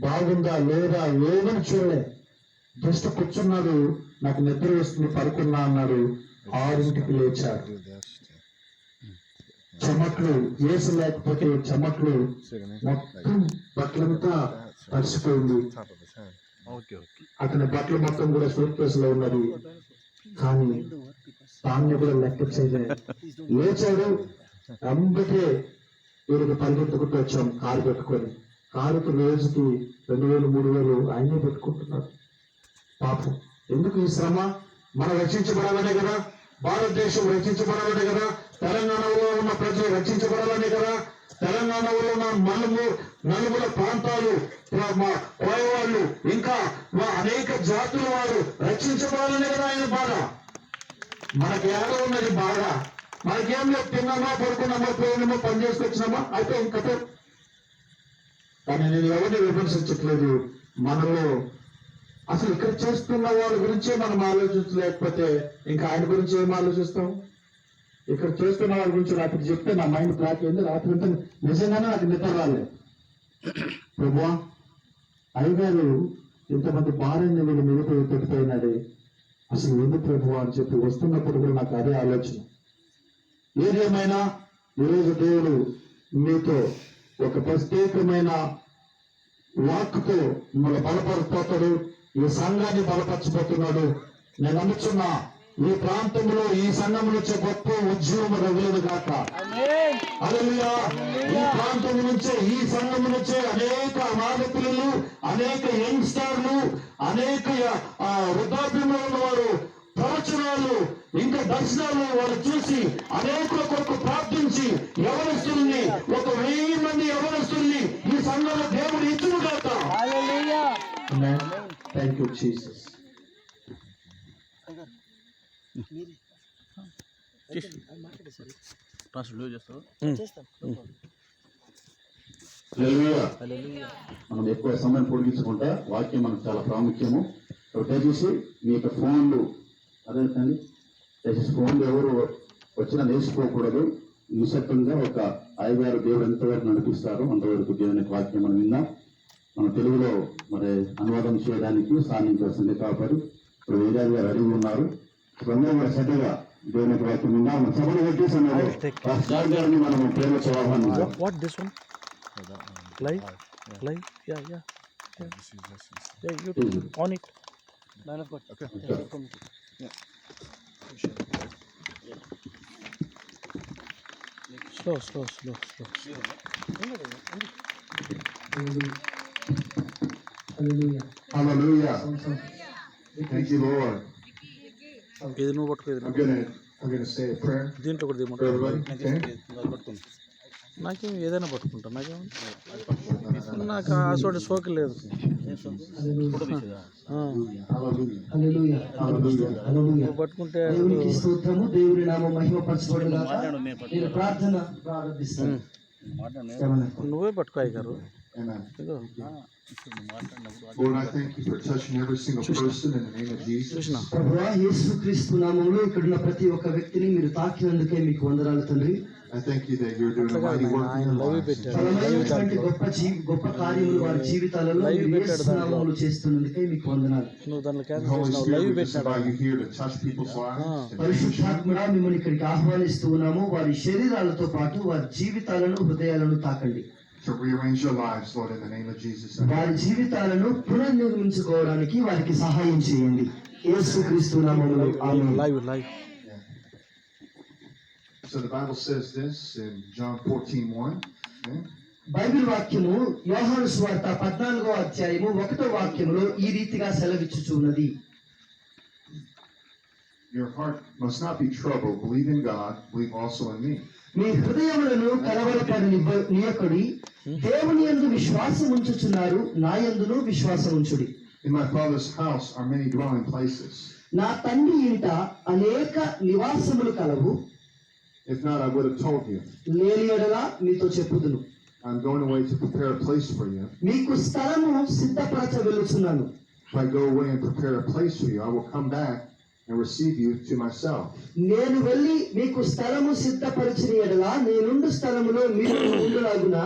బాగుందా లేదా ఏమని చూడలే, జస్ట్ కూర్చున్నాడు. నాకు నిద్ర వస్తుంది పడుకున్నా అన్నాడు. 6ంటికి లేచాడు. చెమట్లు ఏసు లేకపోతే చెమట్లు మొత్తం బట్టలంతా తడిసిపోయింది. అతని బట్టలు మొత్తం కూడా సూట్ కేసు లో ఉన్నది. కానీ దాన్ని కూడా లెక్క చేయలేదు. లేచాడు. అందుకే వీరికి పరిగెత్తుకుంటూ వచ్చాం కారు పెట్టుకొని. కారుకి రోజుకి 2000 3000 ఆయనే పెట్టుకుంటున్నాడు. పాపం ఎందుకు ఈ శ్రమ? మనం రక్షించబడాలనే కదా, భారతదేశం రక్షించబడాలనే కదా, తెలంగాణలో ఉన్న ప్రజలు రక్షించబడాలనే కదా, తెలంగాణలో ఉన్న నలుగుల ప్రాంతాలు, కోయవాళ్ళు, ఇంకా అనేక జాతుల వారు రక్షించబడాలనే కదా ఆయన బాధ. మనకి ఏదో ఉన్నది బాధ. మనకేం లేదు, తిన్నామా, పడుకున్నామా, పోయినామా, పని చేసుకొచ్చినామా, అయితే ఇంకతో. కానీ నేను ఎవరిని విమర్శించట్లేదు. మనలో అసలు ఇక్కడ చేస్తున్న వాళ్ళ గురించే మనం ఆలోచించలేకపోతే ఇంకా ఆయన గురించి ఏం ఆలోచిస్తాం? ఇక్కడ చేస్తున్న వాళ్ళ గురించి రాత్రి చెప్తే నా మైండ్ బ్లాక్ అయింది. రాత్రి అంతా నిజంగానే నాకు నిద్ర రాలేదు. ప్రభువా, అయ్యగారు ఇంతమంది భార్యని వీళ్ళు మిగతా పెట్టిపోయినాడే, అసలు ఎందుకు ప్రభువా అని చెప్పి వస్తున్నప్పుడు కూడా నాకు అదే ఆలోచన. ఏదేమైనా ఈరోజు దేవుడు మీతో ఒక ప్రత్యేకమైన వాక్కుతో మిమ్మల్ని బలపరుస్తాడు. ఈ సంఘాన్ని బలపరచబోతున్నాడు. నేను నమ్ముతున్నా ఈ ప్రాంతంలో ఈ సంఘం నుంచే గొప్ప ఉద్యమం రగులదు కాక. హల్లెలూయా. ఈ ప్రాంతం నుంచే, ఈ సంఘం నుంచే అనేక అనాథ పిల్లలు, అనేక యంగ్స్టర్లు, అనేక వృద్ధాప్యంలో ఉన్నవారు ప్రవచనాలు, ఇంకా దర్శనాలు వాళ్ళు చూసి అనేకుల కొరకు ప్రార్థించి యవనస్తుల్ని 1000 మంది యవనస్తుల్ని ఈ సంఘంలో దేవుడు ఇచ్చును కాక. Thank you Jesus. మనం ఎక్కువ సమయం పొడిగించుకుంటా, వాక్యం మనకు చాలా ప్రాముఖ్యము. దయచేసి మీ యొక్క ఫోన్లు అదేంటండి, దయచేసి ఫోన్లు ఎవరు వచ్చినా నేర్చుకోకూడదు. నిశ్శబ్దంగా ఒక అయ్యగారు దేవుడు ఎంతవరకు నడిపిస్తారో అంతవరకు దేవుని వాక్యం మనం విన్నాం. మన తెలుగులో మరి అనువాదం చేయడానికి స్థానిక వస్తుంది కాబట్టి ఇప్పుడు వేదాది గారు అడిగి ఉన్నారు. అందరూ కూడా శ్రద్ధగా దేవుని వాక్యం విన్నాం. మన సభను పెట్టి మనం ప్రేమ స్వభావాన్ని slow. Hallelujah. Thank you, Lord. I'm gonna say a prayer for everybody. Okay? నాకేం ఏదైనా పట్టుకుంటా, నాకు అసలు సోకి లేదు. పట్టుకుంటే దేవుని నామం మహిమపరచబడుగాక. నేను ప్రార్థన ప్రారంభిస్తాను. నువ్వే పట్టుకో అయ్యగారు. Lord, I thank you for touching every single person in the name of Jesus. ప్రభువా, యేసుక్రీస్తు నామములో ఇక్కడున్న ప్రతి ఒక్క వ్యక్తిని మీరు తాకినందుకే మీకు వందనాలు తండ్రి. I thank you that you're doing a mighty work in their lives. గొప్ప కార్యములు వారి జీవితాలలో యేసు నామములో చేస్తున్నందుకే మీకు వందనాలు. నువ్వు దాన్ని Holy Spirit, this is why you're here to touch people's lives. పరిశుద్ధాత్మడా, మిమ్మల్ని ఇక్కడికి ఆహ్వానిస్తూ ఉన్నాము. వారి శరీరాలతో పాటు వారి జీవితాలను, హృదయాలను తాకండి. To rearrange your lives, Lord, in the name of Jesus. వారి జీవితాలను పునర్నిర్మించుకోవడానికి వారికి సహాయం చేయండి. యేసుక్రీస్తు నామములో ఆమేన్. Live. So the Bible says this in John 14:1. Bible వాక్యము యోహాను సువార్త 14వ అధ్యాయము 1వ వాక్యములో ఈ రీతిగా సెలవిచ్చుచున్నది. Your heart must not be troubled. Believe in God. Believe also in me. మీ హృదయములను కలవరపడనీయకుడి. దేవుని యందు విశ్వాసం ఉంచుచున్నారు, నా యందును విశ్వాసం ఉంచుడి. In my Father's house are many dwelling places. నా తండ్రి ఇంట అనేక నివాసములు కలవు. If not, I would have told you. లేని యెడల మీతో చెప్పుదును. I'm going away to prepare a place for you. మీకు స్థలము సిద్ధపరచ వెలుచున్నాను. If I go away and prepare a place for you, I will come back and receive you to myself. నేను వెళ్ళి మీకు స్థలము సిద్ధపరిచిన ఎడల నేనుండు స్థలములో మీరు ఉండులాగున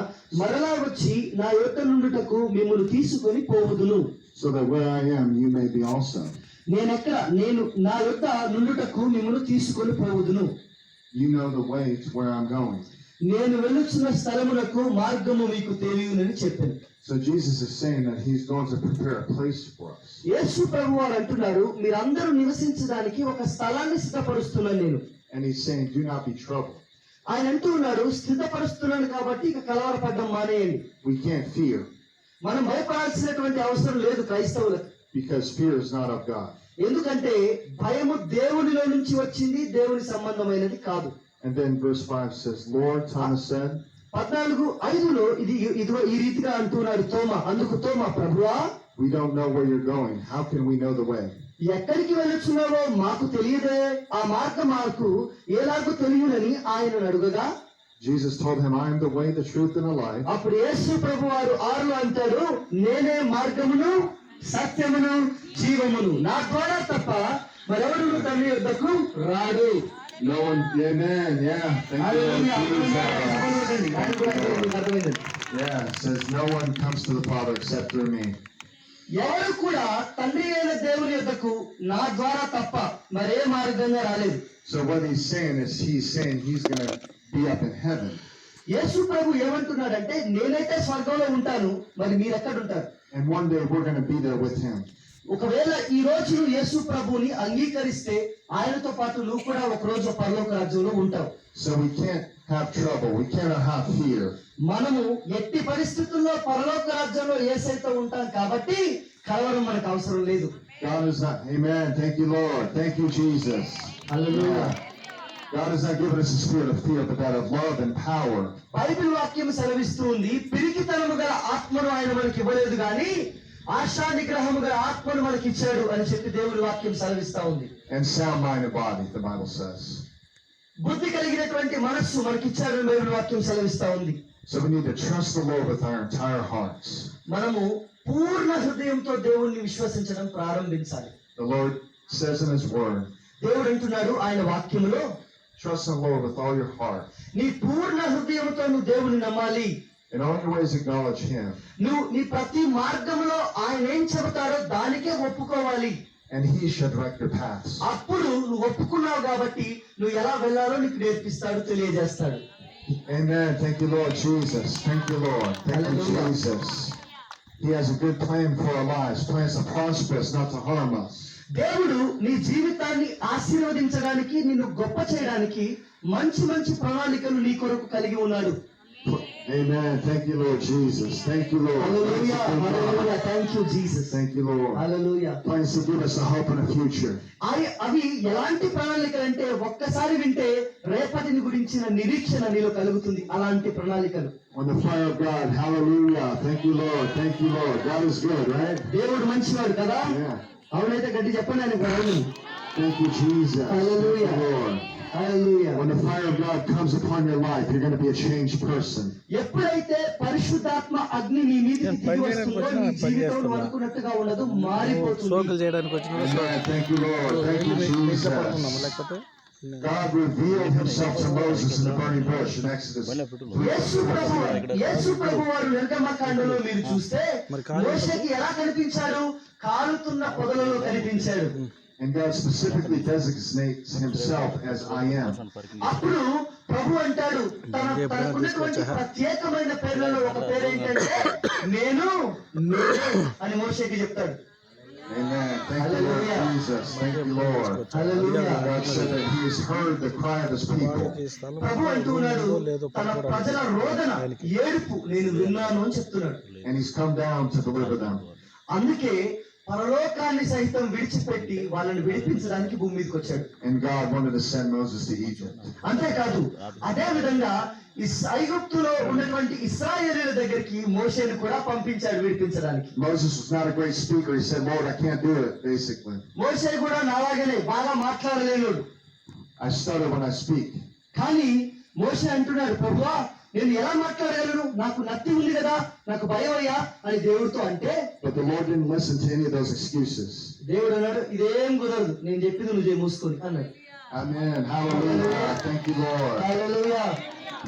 మరలా వచ్చి నా యొద్ద నుండుటకు మిమ్మల్ని తీసుకొని పోవుదును. So that where I am, you may be also. నేను నా యొద్ద నుండుటకు మిమ్మల్ని తీసుకొని పోవుదును. You know the way to where I'm going. నేను వెళ్ళుచున్న స్థలమునకు మార్గము మీకు తెలియనని చెప్పాను. So Jesus is saying that he's going to prepare a place for us. యేసు ప్రభువారు అంటున్నారు, మీరందరూ నివసించడానికి ఒక స్థలాన్ని సిద్ధపరుస్తున్నాను నేను. And he's saying, do not be troubled. ఆయన అంటూ ఉన్నారు, సిద్ధపరుస్తున్నాను కాబట్టి ఇక కలవరపడడం మానేయండి. We can't fear మనం భయపడాల్సినటువంటి అవసరం లేదు క్రైస్తవులకు. because fear is not of God. ఎందుకంటే భయము దేవునిలో నుంచి వచ్చింది, దేవుని సంబంధమైనది కాదు. And then verse 5 says, Lord, Thomas said, 14:5 ఇదిగో ఈ రీతిగా అంటున్నాడు తోమా. అందుకు తోమా, ప్రభువా, we don't know where you're going. How can we know the way? ఎక్కడికి వెళ్ళుచున్నావో మాకు తెలియదే, ఆ మార్గం మాకు ఎలాగో తెలియనని ఆయనను అడుగగా, Jesus told him, I am the way, the truth, and the life. అప్పుడు యేసు ప్రభువారు 6లో అంటాడు, నేనే మార్గమును సత్యమును జీవమును, నా ద్వారా తప్ప మరెవరు తండ్రి యొద్దకు రాడు. No one, amen, yeah. Thank you, Lord Jesus. Yeah, it says, no one comes to the Father except through me. ఎవరు కూడా తండ్రి అయిన దేవుని యొద్దకు నా ద్వారా తప్ప మరే మార్గంగా రాలేదు. So what he's saying is, he's going to be up in heaven. యేసు ప్రభు ఏమంటున్నాడంటే, నేనైతే స్వర్గంలో ఉంటాను, మరి మీరు ఎక్కడ ఉంటారు? And one day we're going to be there with him. ఒకవేళ ఈ రోజు నువ్వు యేసు ప్రభువుని అంగీకరిస్తే ఆయనతో పాటు నువ్వు కూడా ఒక రోజు పరలోక రాజ్యంలో ఉంటావు. So we can't have trouble. We cannot have fear. మనము ఎట్టి పరిస్థితుల్లో పరలోక రాజ్యంలో యేసయ్యతో ఉంటాం కాబట్టి కలవరం మనకు అవసరం లేదు. God is not, amen. Thank you, Lord. Thank you, Jesus. Hallelujah. God has not given us a spirit of fear, but that of love and power. Bible వాక్యం సెలవిస్తూ ఉంది, పిరికితనము గల ఆత్మను ఆయన మనకి ఇవ్వలేదు కానీ ఆశా నిగ్రహము గల ఆత్మను మనకి ఇచ్చాడు అని చెప్పి దేవుడి వాక్యం సెలవిస్తా ఉంది. And sound mind and body, the Bible says. బుద్ధి కలిగినటువంటి మనస్సు మనకి ఇచ్చాడు అని బైబిల్ వాక్యం సెలవిస్తా ఉంది. So we need to trust the Lord with our entire hearts. మనము పూర్ణ హృదయంతో దేవుణ్ణి విశ్వసించడం ప్రారంభించాలి. The Lord says in His Word, దేవుడు అంటున్నాడు ఆయన వాక్యములో, trust in the Lord with all your heart. నీ పూర్ణ హృదయంతో నువ్వు దేవుని నమ్మాలి. In all your ways acknowledge Him, నువ్వు నీ ప్రతి మార్గంలో ఆయన ఏం చెబుతాడో దానికే ఒప్పుకోవాలి. and He shall direct your paths. అప్పుడు నువ్వు ఒప్పుకున్నావు కాబట్టి నువ్వు ఎలా వెళ్ళాలో నీకు నేర్పిస్తాడు, తెలియజేస్తాడు. Amen. Thank you, Lord Jesus. Thank you, Lord. Thank you, Hallelujah. Jesus. He has a good plan for our lives, plans to prosper us, not to harm us. దేవుడు నీ జీవితాన్ని ఆశీర్వదించడానికి, నిన్ను గొప్ప చేయడానికి మంచి మంచి ప్రణాళికలు నీ కొరకు కలిగి ఉన్నాడు. Amen. Thank you, Lord Jesus. Thank you, Lord. Hallelujah, hallelujah. Thank you Jesus. Thank you, Lord. Hallelujah. Plans to give us a hope and a future. అవి ఎలాంటి ప్రణాళికలు అంటే ఒక్కసారి వింటే రేపటిని గురించిన నిరీక్షణ నీలో కలుగుతుంది. అలాంటి ప్రణాళికలు. On the fire of God. Hallelujah. Thank you, Lord. Thank you, Lord. God is good, right? దేవుడు మంచివాడు కదా? Yeah. అవునైతే గట్టి చెప్పండి ఆయన అవును. Thank you, Jesus. Hallelujah. Thank you, Lord. Hallelujah. When the fire of God comes upon your life, you're going to be a changed person. ఎప్పుడైతే పరిశుద్ధాత్మ అగ్ని నీ మీదకి దిగి వస్తుందో నీ జీవితం నువ్వు అనుకున్నట్టుగా ఉండదు, మారిపోతుంది. సోకులు చేయడానికి వచ్చిన Amen. Thank you, Lord. Thank you, Jesus. లేకపోతే God revealed Himself to Moses in the burning bush in Exodus. యేసు ప్రభువారు నిర్గమకాండలో మీరు చూస్తే మోషేకి ఎలా కనిపించాడు? కాలుతున్న పొదలలో కనిపించాడు. And God specifically designates Himself as I am. అప్పుడు ప్రభు అంటాడు తనకున్నటువంటి ప్రత్యేకమైన పేర్లలో ఒక పేరు ఏంటంటే నేను అని మోషేకి చెప్తాడు. Amen. Thank you, Lord Jesus. Thank you, Lord. Hallelujah. God said that He has heard the cry of His people. ప్రభు అంటున్నాడు తన ప్రజల రోదన ఏడుపు నేను విన్నాను అని చెప్తున్నాడు. And He's come down to deliver them. అందుకే పరలోకాన్ని సైతం విడిచిపెట్టి వాళ్ళని విడిపించడానికి భూమి మీదకి వచ్చాడు. And God wanted to send Moses to Egypt. అంతేకాదు అదే విధంగా ఈ ఐగుప్తులో ఉన్నటువంటి ఇశ్రాయేలీయుల దగ్గరికి మోషేను కూడా పంపించాడు విడిపించడానికి. Moses was not a great speaker. He said, Lord, I can't do it, basically. మోషే కూడా నాలాగనే బాగా మాట్లాడలేనుడు. I stutter when I speak. కానీ మోషే అంటున్నాడు, ప్రభువా నేను ఎలా మాట్లాడగలను, నాకు నత్తి ఉంది కదా, నాకు భయం అయ్యా అని దేవుడితో అంటే, But the Lord didn't listen to any of those excuses. దేవుడు అన్నాడు ఇదేం కుదరదు, నేను చెప్పింది నువ్వు మూసుకొని అన్నాడు. Amen. Hallelujah. Thank you, Lord. Hallelujah.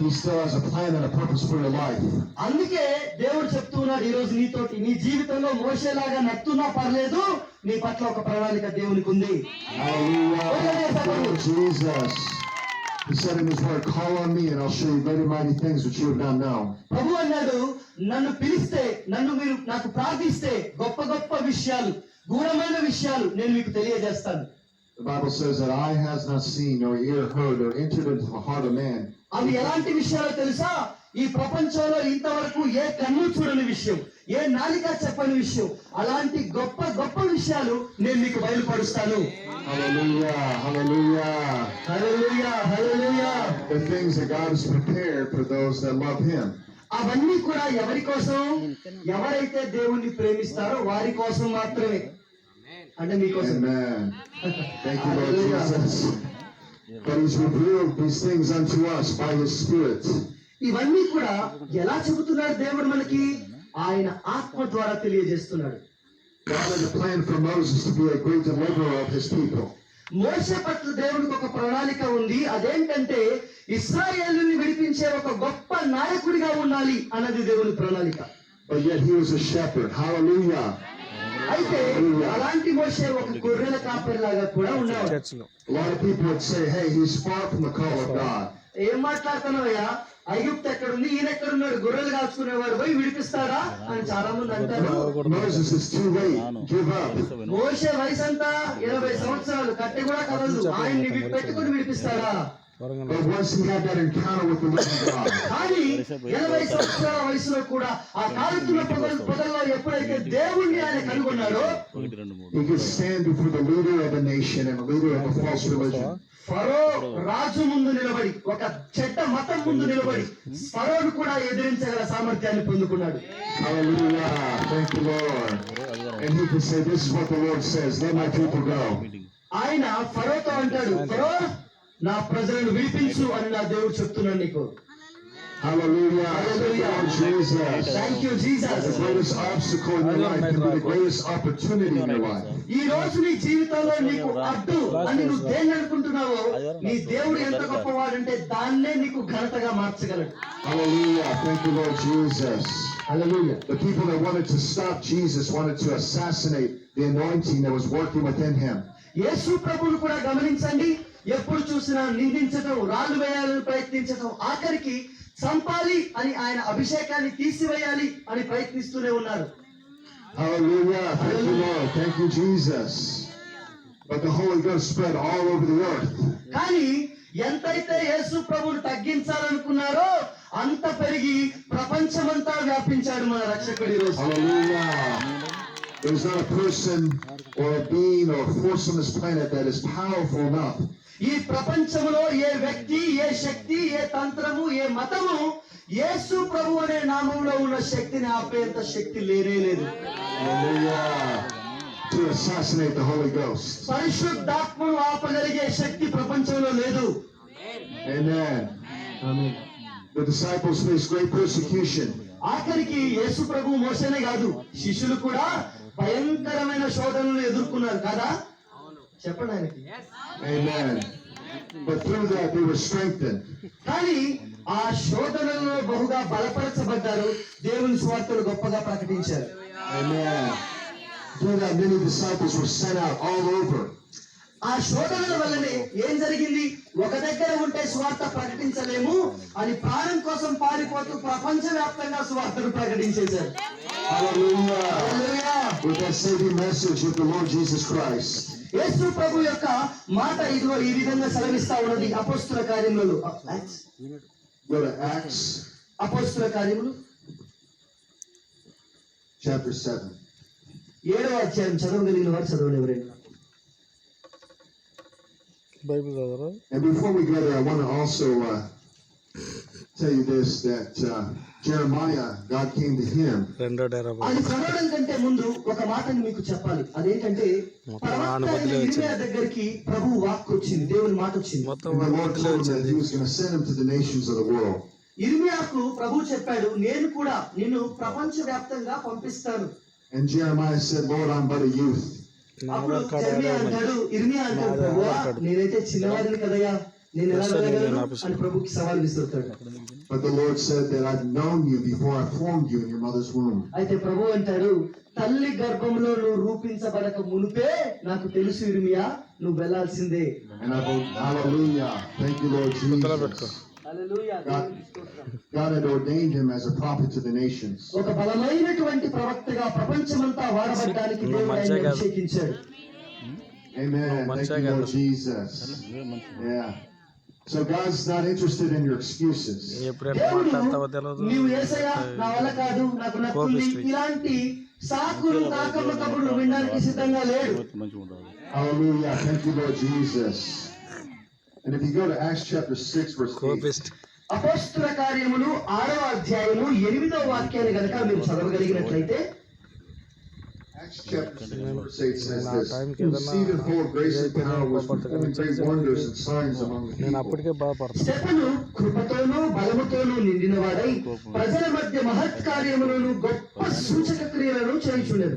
He still has a plan and a purpose for your life. అందుకే దేవుడు చెప్తున్నాడు ఈ రోజు నీతోటి, నీ జీవితంలో మోషేలాగా నత్తున్నా పర్లేదు, నీ పట్ల ఒక ప్రణాళిక దేవునికి ఉంది. Hallelujah. Lord Jesus. He said in his word, call on me and I'll show you very mighty things which you have not known. ప్రభు అన్నాడు, నన్ను పిలిస్తే, నన్ను మీరు నాకు ప్రార్థిస్తే గొప్ప గొప్ప విషయాలు, గూఢమైన విషయాలు నేను మీకు తెలియజేస్తాను. The Bible says that eye has not seen, nor ear heard, or entered into the heart of man. అవి ఎలాంటి విషయాలు తెలుసా? ఈ ప్రపంచంలో ఇంతవరకు ఏ కన్ను చూడని విషయం, ఏ నాలిక చెప్పని విషయం, అలాంటి గొప్ప గొప్ప విషయాలు నేను మీకు బయలుపరుస్తాను. Hallelujah. Hallelujah. Hallelujah, hallelujah. The things that God has prepared for those that love him. అవన్నీ కూడా ఎవరి కోసం? ఎవరైతే దేవుణ్ణి ప్రేమిస్తారో వారి కోసం మాత్రమే. అంటే మీకోసం. Amen. Thank you, Lord Jesus. But he's revealed these things unto us by his Spirit. ఇవన్నీ కూడా ఎలా చెబుతున్నాడు దేవుడు మనకి? ఆయన ఆత్మ ద్వారా తెలియజేస్తున్నాడు. God had a plan for Moses to be a great deliverer of his people. మోషే పట్ల దేవుడికి ఒక ప్రణాళిక ఉంది. అదేంటంటే ఇశ్రాయేలుని విడిపించే ఒక గొప్ప నాయకుడిగా ఉండాలి అన్నది దేవుని ప్రణాళిక. But yet he was a shepherd. Hallelujah. అయితే అలాంటి మోషే ఒక గొర్రెల కాపరిలాగా కూడా ఉండేవాడు. చర్చిలో A lot of people would say, hey, he's far from the call of God. ఏం మాట్లాడుతున్నావయ్యా, ఐగుప్తు ఎక్కడుంది, ఈయన ఎక్కడున్నాడు, గొర్రెలు కాచుకునేవాడు పోయి విడిపిస్తాడా అని చాలా మంది అంటారు. Moses is too late. Give up. మోషే వయసు అంతా 80 సంవత్సరాలు, కట్టె కూడా కదలదు, ఆయన్ని పెట్టుకుని విడిపిస్తాడా? But once he had that encounter with the living God, కానీ 80 సంవత్సరాల వయసులో కూడా ఆ కాలుతున్న పొదల్లో ఎప్పుడైతే దేవుణ్ణి ఆయన కనుగొన్నాడో, he could stand before the leader of a nation and the leader of a false religion. ఫరో రాజు ముందు నిలబడి, ఒక చెడ్డ మతం ముందు నిలబడి ఫరోను కూడా ఎదిరించగల సామర్థ్యాన్ని పొందుకున్నాడు. Hallelujah. Thank you, Lord. And he could say, this is what the Lord says, let my people go. ఆయన ఫరోతో అంటాడు, ఫరో నా ప్రజలను విడిపించు అని నా దేవుడు చెప్తున్నాడు నీకు. Hallelujah. Hallelujah. Lord Jesus. Thank you Jesus. The greatest obstacle in your life can be the greatest opportunity in your life. ఈ రోజు నీ జీవితంలో నీకు అడ్డు అని నువ్వు దేన్ని అనుకుంటున్నావో, నీ దేవుడు ఎంత గొప్పవాడంటే దాన్నే నీకు ఘనతగా మార్చగలడు. Hallelujah. Thank you, Lord Jesus. Hallelujah. The people that wanted to stop Jesus wanted to assassinate the anointing that was working within him. యేసు ప్రభువును కూడా గమనించండి, ఎప్పుడు చూసినా నిందించటం, రాళ్ళు వేయాలని ప్రయత్నించటం, ఆఖరికి చంపాలి అని ఆయన అభిషేకాన్ని తీసివేయాలి అని ప్రయత్నిస్తూనే ఉన్నారు. Hallelujah. Thank you, Lord. Thank you, Jesus. But the Holy Ghost spread all over the earth. కానీ ఎంతైతే యేసు ప్రభువును తగ్గించాలనుకున్నారో అంత పెరిగి ప్రపంచమంతా వ్యాపించాడు మన రక్షకుడి రోజు. Hallelujah. There's not a person or a being or a force on this planet that is powerful enough ఈ ప్రపంచంలో ఏ వ్యక్తి, ఏ శక్తి, ఏ తంత్రము, ఏ మతము యేసు ప్రభు అనే నామంలో ఉన్న శక్తిని ఆపేంత శక్తి లేనే లేదు. Hallelujah. To assassinate the Holy Ghost. పరిశుద్ధాత్మను ఆపగలిగే శక్తి ప్రపంచంలో లేదు. Amen. The disciples faced great persecution. ఆఖరికి యేసు ప్రభు మోసేనే కాదు, శిష్యులు కూడా భయంకరమైన శోధనలు ఎదుర్కొన్నారు కదా. చెప్పండి ఆయనకి. Amen. But through that they were strengthened. కానీ ఆ శోధనలో బహుగా బలపరచబడ్డారు, దేవుని స్వార్థలు గొప్పగా ప్రకటించారు. Amen. Through that many disciples were sent out all over. ఆ శోధనల వల్లనే ఏం జరిగింది? ఒక దగ్గర ఉంటే స్వార్థ ప్రకటించలేము అని ప్రాణం కోసం పారిపోతూ ప్రపంచవ్యాప్తంగా స్వార్థను ప్రకటించేశారు. Hallelujah. Hallelujah. With that saving message of the Lord Jesus Christ. యేసు ప్రభు యొక్క మాట ఇదిగో ఈ విధంగా సెలవిస్తా ఉన్నది అపోస్తుల కార్యములు. Go to Acts అపోస్తుల కార్యములు chapter 7. 7వ అధ్యాయం చదవగలిగిన వారు చదవండి ఎవరైనా. Bible చదవరా? And before we go there, I want to also tell you this, that Jeremiah, God came to him. అది చదవడం కంటే ముందు ఒక మాటని మీకు చెప్పాలి. అదేంటంటే ప్రవక్త అయిన ఇర్మీయా దగ్గరికి ప్రభు వాక్కు వచ్చింది, దేవుని మాట వచ్చింది. And the Lord told him that he was going to send him to the nations of the world. ఇర్మియాకు ప్రభు చెప్పాడు, నేను కూడా నిన్ను ప్రపంచవ్యాప్తంగా పంపిస్తాను. And Jeremiah said, Lord, I'm but a youth. అప్పుడు జెర్మియా అంటాడు, ఇర్మియా అంటాడు, ప్రభువా నేనైతే చిన్నవాడిని కదయ్యా, నేను ఎలా వెళ్ళగలను అని ప్రభుకి సవాల్ విసురుతాడు. But the Lord said that I've known you before I formed you in your mother's womb. అయితే ప్రభు అంటాడు, తల్లి గర్భంలో నువ్వు రూపించబడక మునుపే నాకు తెలుసు ఇర్మియా, నువ్వు వెళ్ళాల్సిందే. And I vote, hallelujah. Thank you, Lord Jesus. Hallelujah. God had ordained him as a prophet to the nations. ఒక బలమైనటువంటి ప్రవక్తగా ప్రపంచమంతా వాడబడ్డానికి దేవుడు ఆయన్ని అభిషేకించాడు. Amen. Thank you, Lord Jesus. Yeah. So God's not interested in your excuses. దేవుడు నీవు యేసయ్యా నా వల్ల కాదు, నాకు నచ్చింది, ఇలాంటి సాకులు కాకమ్మ కబుర్లు వినడానికి సిద్ధంగా లేడు. Hallelujah. Thank you, Lord Jesus. And if you go to Acts chapter 6 verse 8. అపోస్తల కార్యములు 6వ అధ్యాయము 8వ వాక్యాన్ని గనుక మీరు చదవగలిగినట్లయితే, Acts chapter 6 verse 8 says this, who Stephen full of grace and power was performing great wonders and signs among the people. స్టెఫెను కృపతోనూ బలముతోనూ నిండినవాడై ప్రజల మధ్య మహత్కార్యములను గొప్ప సూచక క్రియలను చేయుచుండెను.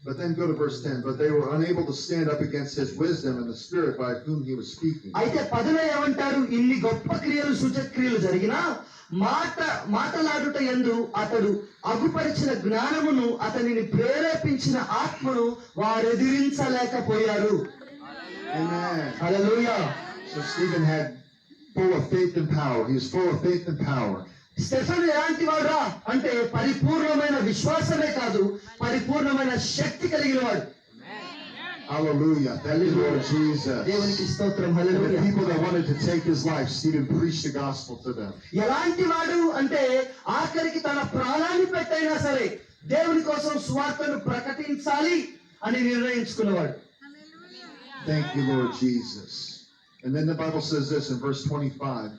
But then go to verse 10, but they were unable to stand up against his wisdom and the spirit by whom he was speaking. అయితే 10లో ఏమంటారు, ఇన్ని గొప్ప క్రియలు సూచక క్రియలు జరిగినా మాటలాడుట యందు అతడు అగుపరిచిన జ్ఞానమును అతనిని ప్రేరేపించిన ఆత్మను వారెదిరించలేకపోయారు. Amen. Hallelujah. So Stephen had full of faith and power. He was full of faith and power. Stephen ఎలాంటి వాడా అంటే పరిపూర్ణమైన విశ్వాసమే కాదు, పరిపూర్ణమైన శక్తి కలిగిన వాడు. Hallelujah. Thank you, Lord Jesus. దేవునికి స్తోత్రం. And the hallelujah. people that wanted to take his life, Stephen preached the gospel to them. ఎలాంటి వాడు అంటే ఆఖరికి తన ప్రాణాన్ని పెట్టైనా సరే దేవుని కోసం సువార్తను ప్రకటించాలి అని నిర్ణయించుకున్నవాడు. Thank you, Lord Jesus. And then the Bible says this in verse 25.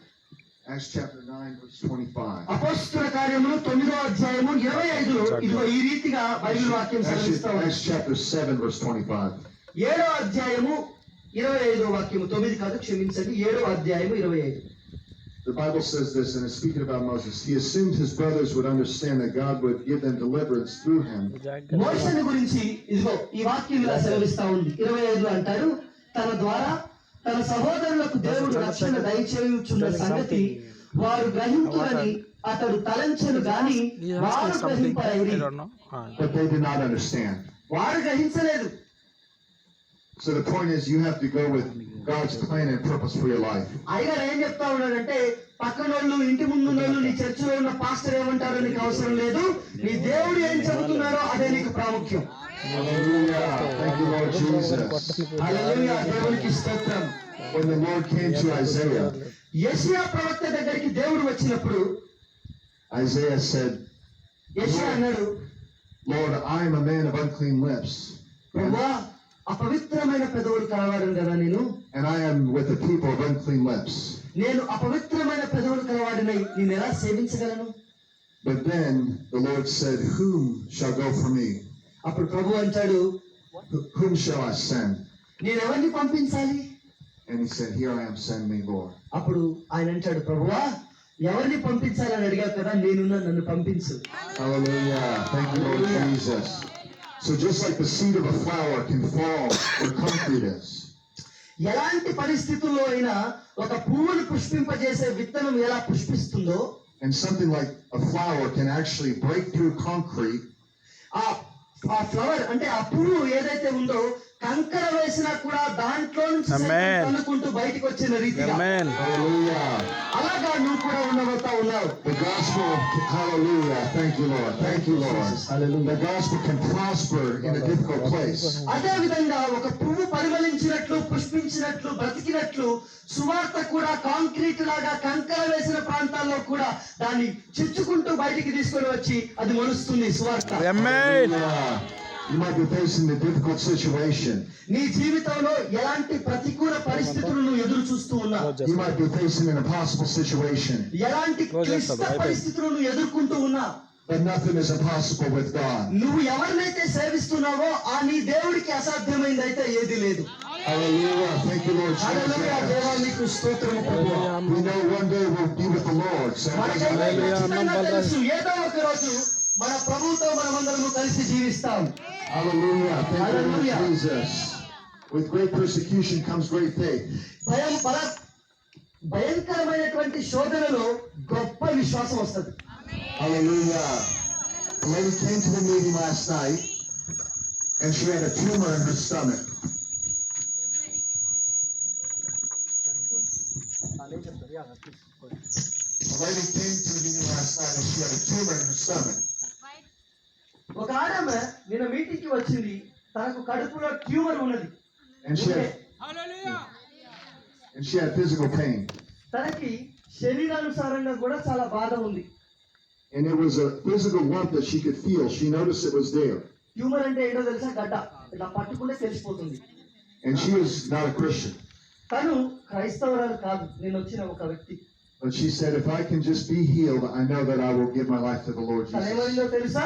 Acts chapter 9 verse 25. అపోస్తల కార్యములు 9వ అధ్యాయము 25లో ఇదిగో ఈ రీతిగా బైబిల్ వాక్యం సెలవిస్తా ఉంది. Acts chapter 7 verse 25. 7వ అధ్యాయము 25వ వాక్యము, 9 కాదు క్షమించండి, 7వ అధ్యాయము 25. The Bible says this, and it's speaking about Moses. He assumed his brothers would understand that God would give them deliverance through him. మోషేను గురించి ఇదిగో ఈ వాక్యం ఇలా సెలవిస్తా ఉంది. 25లో అంటారు, తన ద్వారా తన సహోదరులకు దేవుడు రక్షణ దయచేయుచున్న సంగతి వారు గ్రహించులని అతడు తలంచెను గాని వారు గ్రహింపరైరి. But they did not understand. వారు గ్రహించలేదు. So the point is, you have to go with God's plan and purpose for your life. అయ్యగారు ఏం చెప్తా ఉన్నాడంటే, పక్కనోళ్ళు ఇంటి ముందున్నోళ్ళు నీ చర్చిలో ఉన్న పాస్టర్ ఏమంటారో నీకు అవసరం లేదు, నీ దేవుడు ఏం చెబుతున్నారో అదే నీకు ప్రాముఖ్యం. Hallelujah. Thank you, Lord Jesus. హల్లెలూయా. దేవునికి స్తోత్రం. When the Lord came to Isaiah, యెషయా ప్రవక్త దగ్గరికి దేవుడు వచ్చినప్పుడు Isaiah said, యెషయా అన్నాడు, Lord, I am a man of unclean lips, ప్రభువా అపవిత్రమైన పెదవులు కలవాడను కదా నేను, and I am with the people of unclean lips. నేను అపవిత్రమైన పెదవులు కలవాడినై నేను ఎలా సేవించగలను? But then the Lord said, whom shall go for me? అప్పుడు ప్రభు అంటాడు, Whom shall I send? నేను ఎవరిని పంపించాలి? And he said, here I am, send me, Lord. అప్పుడు ఆయన అంటాడు, ప్రభువా ఎవరిని పంపించాలని అడిగావు కదా, నేనున్నా, నన్ను పంపించు. Hallelujah. Thank you, Lord Jesus. So just like the seed of a flower can fall where concrete is. ఎలాంటి పరిస్థితుల్లో అయినా ఒక పువ్వును పుష్పింపజేసే విత్తనం ఎలా పుష్పిస్తుందో, And something like a flower can actually break through concrete. ఆ ఫ్లవర్ అంటే ఆ పువ్వు ఏదైతే ఉందో కంకర వేసినా కూడా దాంట్లో నుంచి తన్నుకుంటూ బయటికి వచ్చిన రీతిగా, Hallelujah. అలాగా నువ్వు కూడా ఉండబోతా ఉన్నావు. The gospel, hallelujah. Thank you, Lord. Thank you, Lord. The gospel can prosper in a difficult place. అదే విధంగా ఒక పువ్వు పరిమళించినట్లు పుష్పించినట్లు బ్రతికినట్లు సువార్త కూడా కాంక్రీట్ లాగా కంకర వేసిన ప్రాంతాల్లో కూడా దాన్ని చిచ్చుకుంటూ బయటికి తీసుకొని వచ్చి అది మొలుస్తుంది సువార్త. You might be facing a difficult situation. నీ జీవితంలో ఎలాంటి ప్రతికూల పరిస్థితులను ఎదురు చూస్తూ ఉన్నావు. You might be facing an impossible situation. ఎలాంటి క్లిష్ట పరిస్థితులను ఎదుర్కొంటూ ఉన్నావు. But nothing is impossible with God. నువ్వు ఎవరినైతే సేవిస్తున్నావో ఆ నీ దేవుడికి అసాధ్యమైంది అయితే ఏది లేదు. Hallelujah. Thank you, Lord hallelujah Jesus. దేవా నీకు స్తోత్రము ప్రభువా. We know one day we'll be with the Lord. So it doesn't మనకైతే matter. ఖచ్చితంగా తెలుసు ఏదో ఒక రోజు మన ప్రభువుతో మనమందరము కలిసి జీవిస్తాం. Hallelujah. Thank you, Hallelujah. Lord Jesus. With great persecution comes great faith. భయంకరమైనటువంటి శోధనలో గొప్ప విశ్వాసం వస్తుంది. Hallelujah. A lady came to the meeting last night and she had a tumor in her stomach. A lady came to the meeting last night and she had a tumor in her stomach. ఒక ఆడమ నిన్న meeting కి వచ్చింది, తనకు కడుపులో tumour ఉన్నది. And she had physical pain. తనకి శరీరానుసారంగా కూడా చాలా బాధ ఉంది. And it was a physical lump that she could feel. She noticed it was there. Tumour అంటే ఏంటో తెలుసా? గడ్డ ఇట్లా పట్టుకుంటే తెలిసిపోతుంది. And she was not a Christian. తను క్రైస్తవురాలు కాదు, నేను వచ్చిన ఒక వ్యక్తి. But she said, if I can just be healed, I know that I will give my life to the Lord Jesus. తనేమైందో తెలుసా?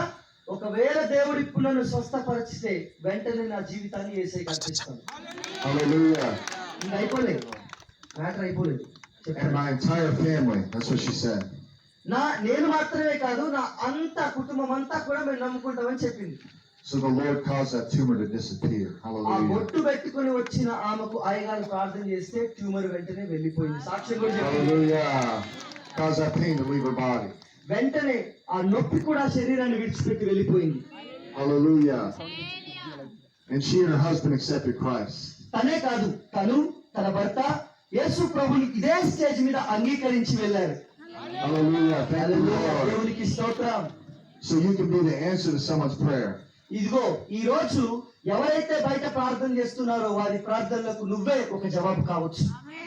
ఒకవేళ దేవుడు ఇప్పుడు నన్ను స్వస్థపరిచితే వెంటనే నా జీవితాన్ని యేసయ్యకి అర్పిస్తాను. Hallelujah. ఇంకా అయిపోలేదు, మ్యాటర్ అయిపోలేదు. And my entire family. That's what she said. నేను మాత్రమే కాదు, నా అంతా కుటుంబం అంతా కూడా మేము నమ్ముకుంటామని చెప్పింది. So the Lord caused that tumor to disappear. ఆ Hallelujah. బొట్టు పెట్టుకుని వచ్చిన ఆమెకు అయ్యగారు ప్రార్థన చేస్తే ట్యూమర్ వెంటనే వెళ్ళిపోయింది. సాక్ష్యం కూడా చెప్పింది. Hallelujah. Caused that pain to leave her body. వెంటనే ఆ నొప్పి కూడా శరీరాన్ని విడిచిపెట్టి వెళ్ళిపోయింది. Hallelujah. And she and her husband accepted Christ. తనే కాదు, తను తన భర్త యేసు ప్రభుని ఇదే స్టేజ్ మీద అంగీకరించి వెళ్ళారు. Hallelujah. Thank you, hallelujah, Lord. దేవునికి స్తోత్రం. So you can be the answer to someone's prayer. ఇదిగో ఈ రోజు ఎవరైతే బయట ప్రార్థన చేస్తున్నారో వారి ప్రార్థనలకు నువ్వే ఒక జవాబు కావచ్చు.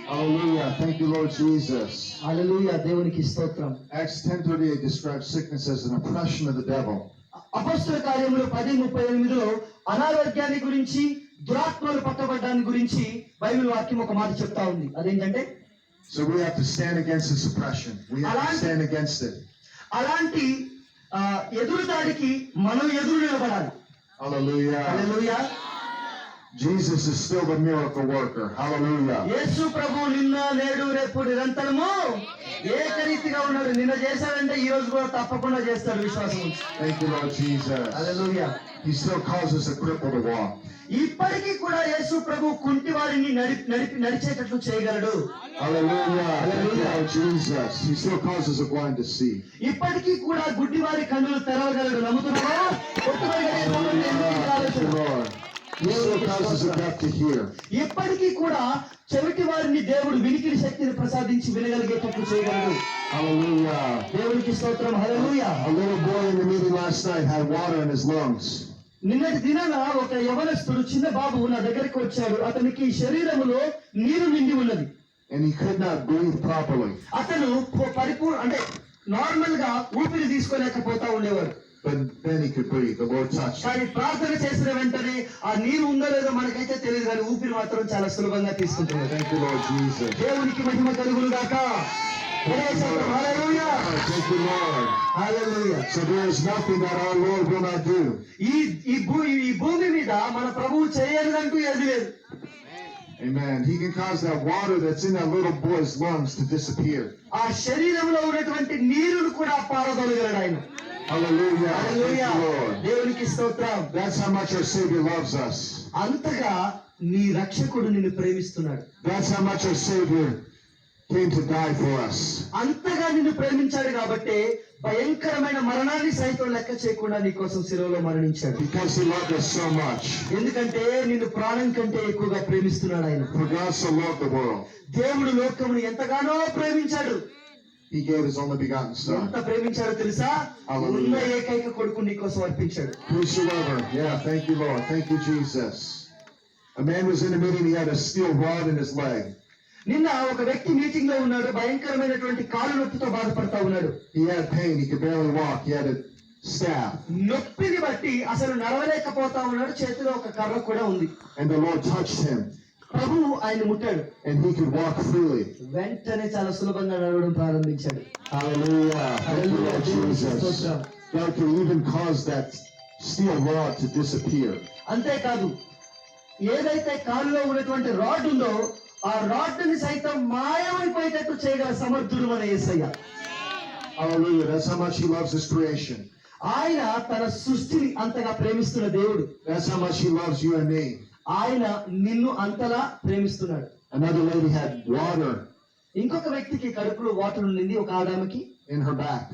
Hallelujah. Thank you, Lord Jesus. హల్లెలూయా, దేవునికి స్తోత్రం. Acts 10:38 describes sickness as an oppression of the devil. అపొస్తలుల కార్యములు 10:38లో అనారోగ్యాన్ని గురించి, దురాత్మలు పట్టబడ్డాన్ని గురించి బైబిల్ వాక్యం ఒక మాట చెప్తా ఉంది. అదేంటంటే So we have to stand against this oppression. We have to stand against it. అలాంటి ఎదురుదాడికి మనం ఎదురు నిలబడాలి. Hallelujah. Hallelujah. Jesus is still the miracle worker. Hallelujah. యేసు ప్రభు నిన్న నేడు రేపు నిరంతరము ఏకరీతిగా ఉన్నాడు. నిన్న చేశాడంటే ఈ రోజు కూడా తప్పకుండా చేస్తాడు విశ్వాసం ఉంచి. Thank you, Lord Jesus. Hallelujah. He still causes a cripple to walk. ఇప్పటికీ కూడా యేసు ప్రభు కుంటి వారిని నడిచేటట్లు చేయగలడు. Hallelujah. Thank you, Lord Jesus. He still causes the blind to see. ఇప్పటికీ కూడా గుడ్డి వారి కన్నులు తెరవగలడు. నమ్ముతున్నావా? Thank you, Lord. He still causes the deaf to hear. ఇప్పటికీ కూడా చెవిటి వారిని దేవుడు వినికిడి శక్తిని ప్రసాదించి వినగలిగేటట్లు చేయగలడు. Hallelujah. దేవునికి స్తోత్రం. హల్లెలూయా. A little boy in the meeting last night had water in his lungs. నిన్నటి దినాన ఒక యవనస్తుడు చిన్న బాబు నా దగ్గరికి వచ్చాడు. అతనికి శరీరములో నీరు నిండి ఉన్నది. And he could not breathe properly. అతను అంటే నార్మల్ గా ఊపిరి తీసుకోలేకపోతా ఉండేవాడు. But then he could breathe. The Lord touched him. కానీ ప్రార్థన చేసిన వెంటనే ఆ నీరు ఉందో లేదో మనకైతే తెలియదు, కానీ ఊపిరి మాత్రం చాలా సులభంగా తీసుకుంటున్నాడు. Thank you, Lord Jesus. దేవునికి మహిమ కలుగును గాక. హల్లెలూయా. Thank you, Lord. Hallelujah. So there is nothing that our Lord will not do. ఈ భూమి మీద మన ప్రభువు చేయలేదంటూ ఏది లేదు. Amen. He can cause that water that's in that little boy's lungs to disappear. ఆ శరీరంలో ఉన్నటువంటి నీరును కూడా పారదోలగలడు ఆయన. Hallelujah. Thank hallelujah. you, Lord. దేవునికి స్తోత్రం. That's how much our Savior loves us. అంతగా నీ రక్షకుడు నిన్ను ప్రేమిస్తున్నాడు. That's how much our Savior came to die for us. అంతగా నిన్ను ప్రేమించాడు కాబట్టి భయంకరమైన మరణాన్ని సైతం లెక్క చేయకుండా నీ కోసం శిలువలో మరణించాడు. Because He loved us so much. ఎందుకంటే నిన్ను ప్రాణం కంటే ఎక్కువగా ప్రేమిస్తున్నాడు ఆయన. For God so loved the world. దేవుడు లోకమును ఎంతగానో ప్రేమించాడు. He gave His only begotten Son. ఎంత ప్రేమించాడో తెలుసా? Hallelujah. ఉన్న ఏకైక కొడుకు నీ కోసం అర్పించాడు. Whosoever. Yeah, thank you, Lord. Thank you, Jesus. A man was in a meeting, he had a steel rod in his leg. నిన్న ఒక వ్యక్తి మీటింగ్ లో ఉన్నాడు. భయంకరమైనటువంటి కాలు నొప్పితో బాధపడతా ఉన్నాడు. He had pain, he could barely walk, he had a staff. నొప్పిని బట్టి అసలు నడవలేకపోతా ఉన్నాడు. చేతిలో ఒక కర్ర కూడా ఉంది. And the Lord touched him, ప్రభువు ఆయన ముట్టాడు. and he could walk freely. వెంటనే చాలా సులభంగా నడవడం ప్రారంభించాడు. Hallelujah. Thank you, Lord Jesus. స్తోత్రం. God can even cause that steel rod to disappear. అంతేకాదు ఏదైతే కాలులో ఉన్నటువంటి రాడ్ ఉందో ఆ రాడ్ ని సైతం మాయమైపోయేటట్టు చేయగల సమర్థుడు మన యేసయ్య. Hallelujah. That's how much he loves his creation. ఆయన తన సృష్టిని అంతగా ప్రేమిస్తున్న దేవుడు. That's how much he loves you and me. ఆయన నిన్ను అంతలా ప్రేమిస్తున్నాడు. Another lady had water ఇంకొక వ్యక్తికి కడుపులో వాటర్ ఉండింది, ఒక ఆడామకి in her back,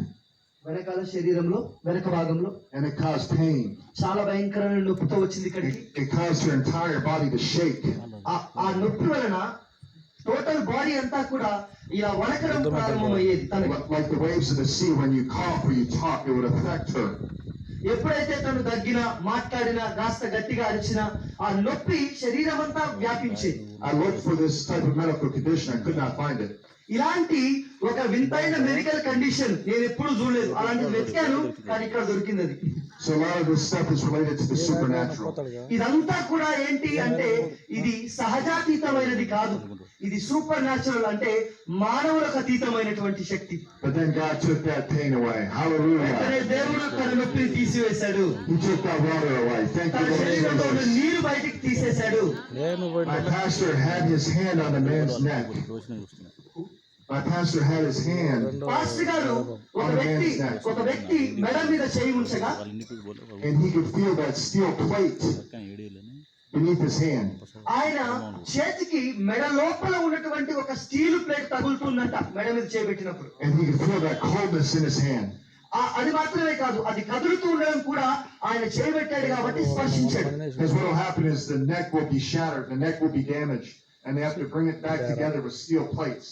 వెనకాల శరీరంలో వెనక భాగంలో, and it caused pain. చాలా భయంకరమైన నొప్పితో వచ్చింది ఇక్కడికి. It caused her entire body to shake. ఆ నొప్పి వలన టోటల్ బాడీ అంతా కూడా ఇలా వణకడం ప్రారంభమయ్యేది. Like the waves of the sea, when you cough or you talk, it would affect her. ఎప్పుడైతే తను దగ్గినా మాట్లాడినా కాస్త గట్టిగా అరిచినా ఆ నొప్పి శరీరం అంతా వ్యాపించేది. I looked for this type of medical condition. I could not find it. ఇలాంటి ఒక వింతైన మెడికల్ కండిషన్ నేను ఎప్పుడు చూడలేదు. అలాంటి వెతికాను, కానీ ఇక్కడ దొరికింది అది. So a lot of this stuff is related to the supernatural. ఇదంతా కూడా ఏంటి అంటే ఇది సహజాతీతమైనది కాదు, ఇది సూపర్ న్యాచురల్, అంటే మానవులకు అతీతమైనటువంటి శక్తి. But then God took that pain away. Hallelujah. దేవుడు తన నొప్పిని తీసివేశాడు. He took that water away. Thank తన you, శరీరంలో ఉన్న Lord. నీరు బయటికి తీసేశాడు. My pastor had his hand on the man's neck. My pastor had his hand pastor గారు ఒక వ్యక్తి మెడ మీద చేయి ఉంచగా and he could feel that steel plate beneath his hand. ఆయన చేతికి మెడ లోపల ఉన్నటువంటి ఒక స్టీల్ ప్లేట్ తగులుతుందంట మెడ మీద చేయబెట్టినప్పుడు. And he could feel that coldness in his hand. అది మాత్రమే కాదు, అది కదులుతూ ఉండడం కూడా ఆయన చేయబెట్టాడు కాబట్టి స్పర్శించాడు. Because what will happen is the neck will be shattered, the neck will be damaged, and they have to bring it back together with steel plates.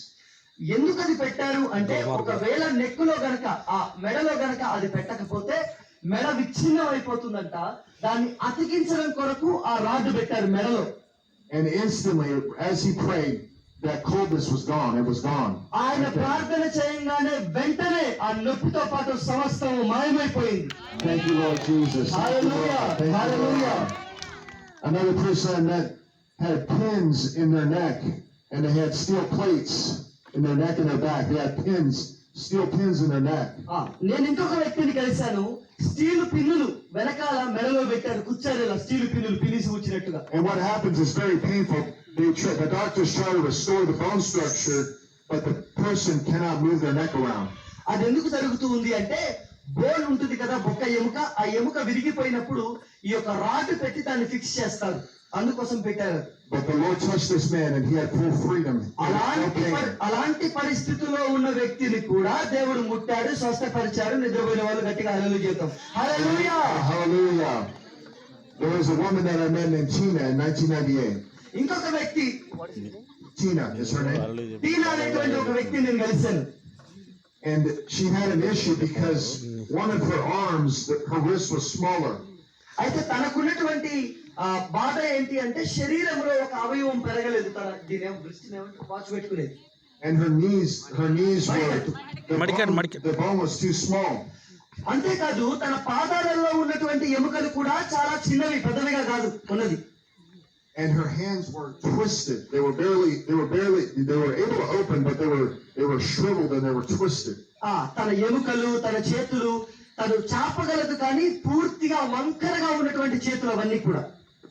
ఎందుకు అది పెట్టారు అంటే ఒకవేళ నెక్కులో గనక ఆ మెడలో గనక అది పెట్టకపోతే మెడ విచ్ఛిన్నం అయిపోతుందంట. దాన్ని అతికించడం కొరకు ఆ రాడ్డు పెట్టారు మెడలో. And instantly, as he prayed, that coldness was gone. It was gone. ఆయన ప్రార్థన చేయంగానే వెంటనే ఆ నొప్పితో పాటు సమస్తం మాయమైపోయింది. Thank you, Lord Jesus. Hallelujah. Thank you, Hallelujah. Lord. Another person I met had pins in their neck, and they had steel plates in their neck and their back. They had pins, steel pins in their neck. నేను ఇంకొక వ్యక్తిని కలిశాను, steel పిన్నులు వెనకాల మెడలో పెట్టారు, కూర్చారు steel పిన్నులు పిలిసి వచ్చినట్టుగా. And what happens is very painful. The doctors try to restore the bone structure, but the person cannot move their neck around. అది ఎందుకు జరుగుతూ ఉంది అంటే బోన్ ఉంటుంది కదా, బొక్క ఎముక, ఆ ఎముక విరిగిపోయినప్పుడు ఈ యొక్క రాడ్ పెట్టి దాన్ని ఫిక్స్ చేస్తారు, అందుకోసం పెట్టారు. But the Lord touched this man and he had full freedom. అలాంటి పరిస్థితుల్లో ఉన్న వ్యక్తిని కూడా దేవుడు ముట్టాడు, స్వస్థపరిచాడు. నిద్రపోయిన వాళ్ళు గట్టిగా హల్లెలూయా చెప్తాం. హల్లెలూయా. Hallelujah. There was a woman that I met named Tina in 1998. ఇంకొక వ్యక్తి Tina is her name. టీనా అనేటువంటి ఒక వ్యక్తిని నేను కలిశాను. And she had an issue because one of her arms, her wrist was smaller. అయితే తనకున్నటువంటి బాధ ఏంటి అంటే శరీరంలో ఒక అవయవం పెరగలేదు. తన దీని దృష్టిని వాచ్ పెట్టుకునేది. And her knees were, the bone was too small. అంతేకాదు తన పాదాలలో ఉన్నటువంటి ఎముకలు కూడా చాలా చిన్నవి, పెద్దవిగా కాదు ఉన్నది. And her hands were twisted. They were able to open, but they were shriveled and they were twisted. తన ఎముకలు, తన చేతులు తను చాపగలదు కానీ పూర్తిగా వంకరగా ఉన్నటువంటి చేతులు అవన్నీ కూడా.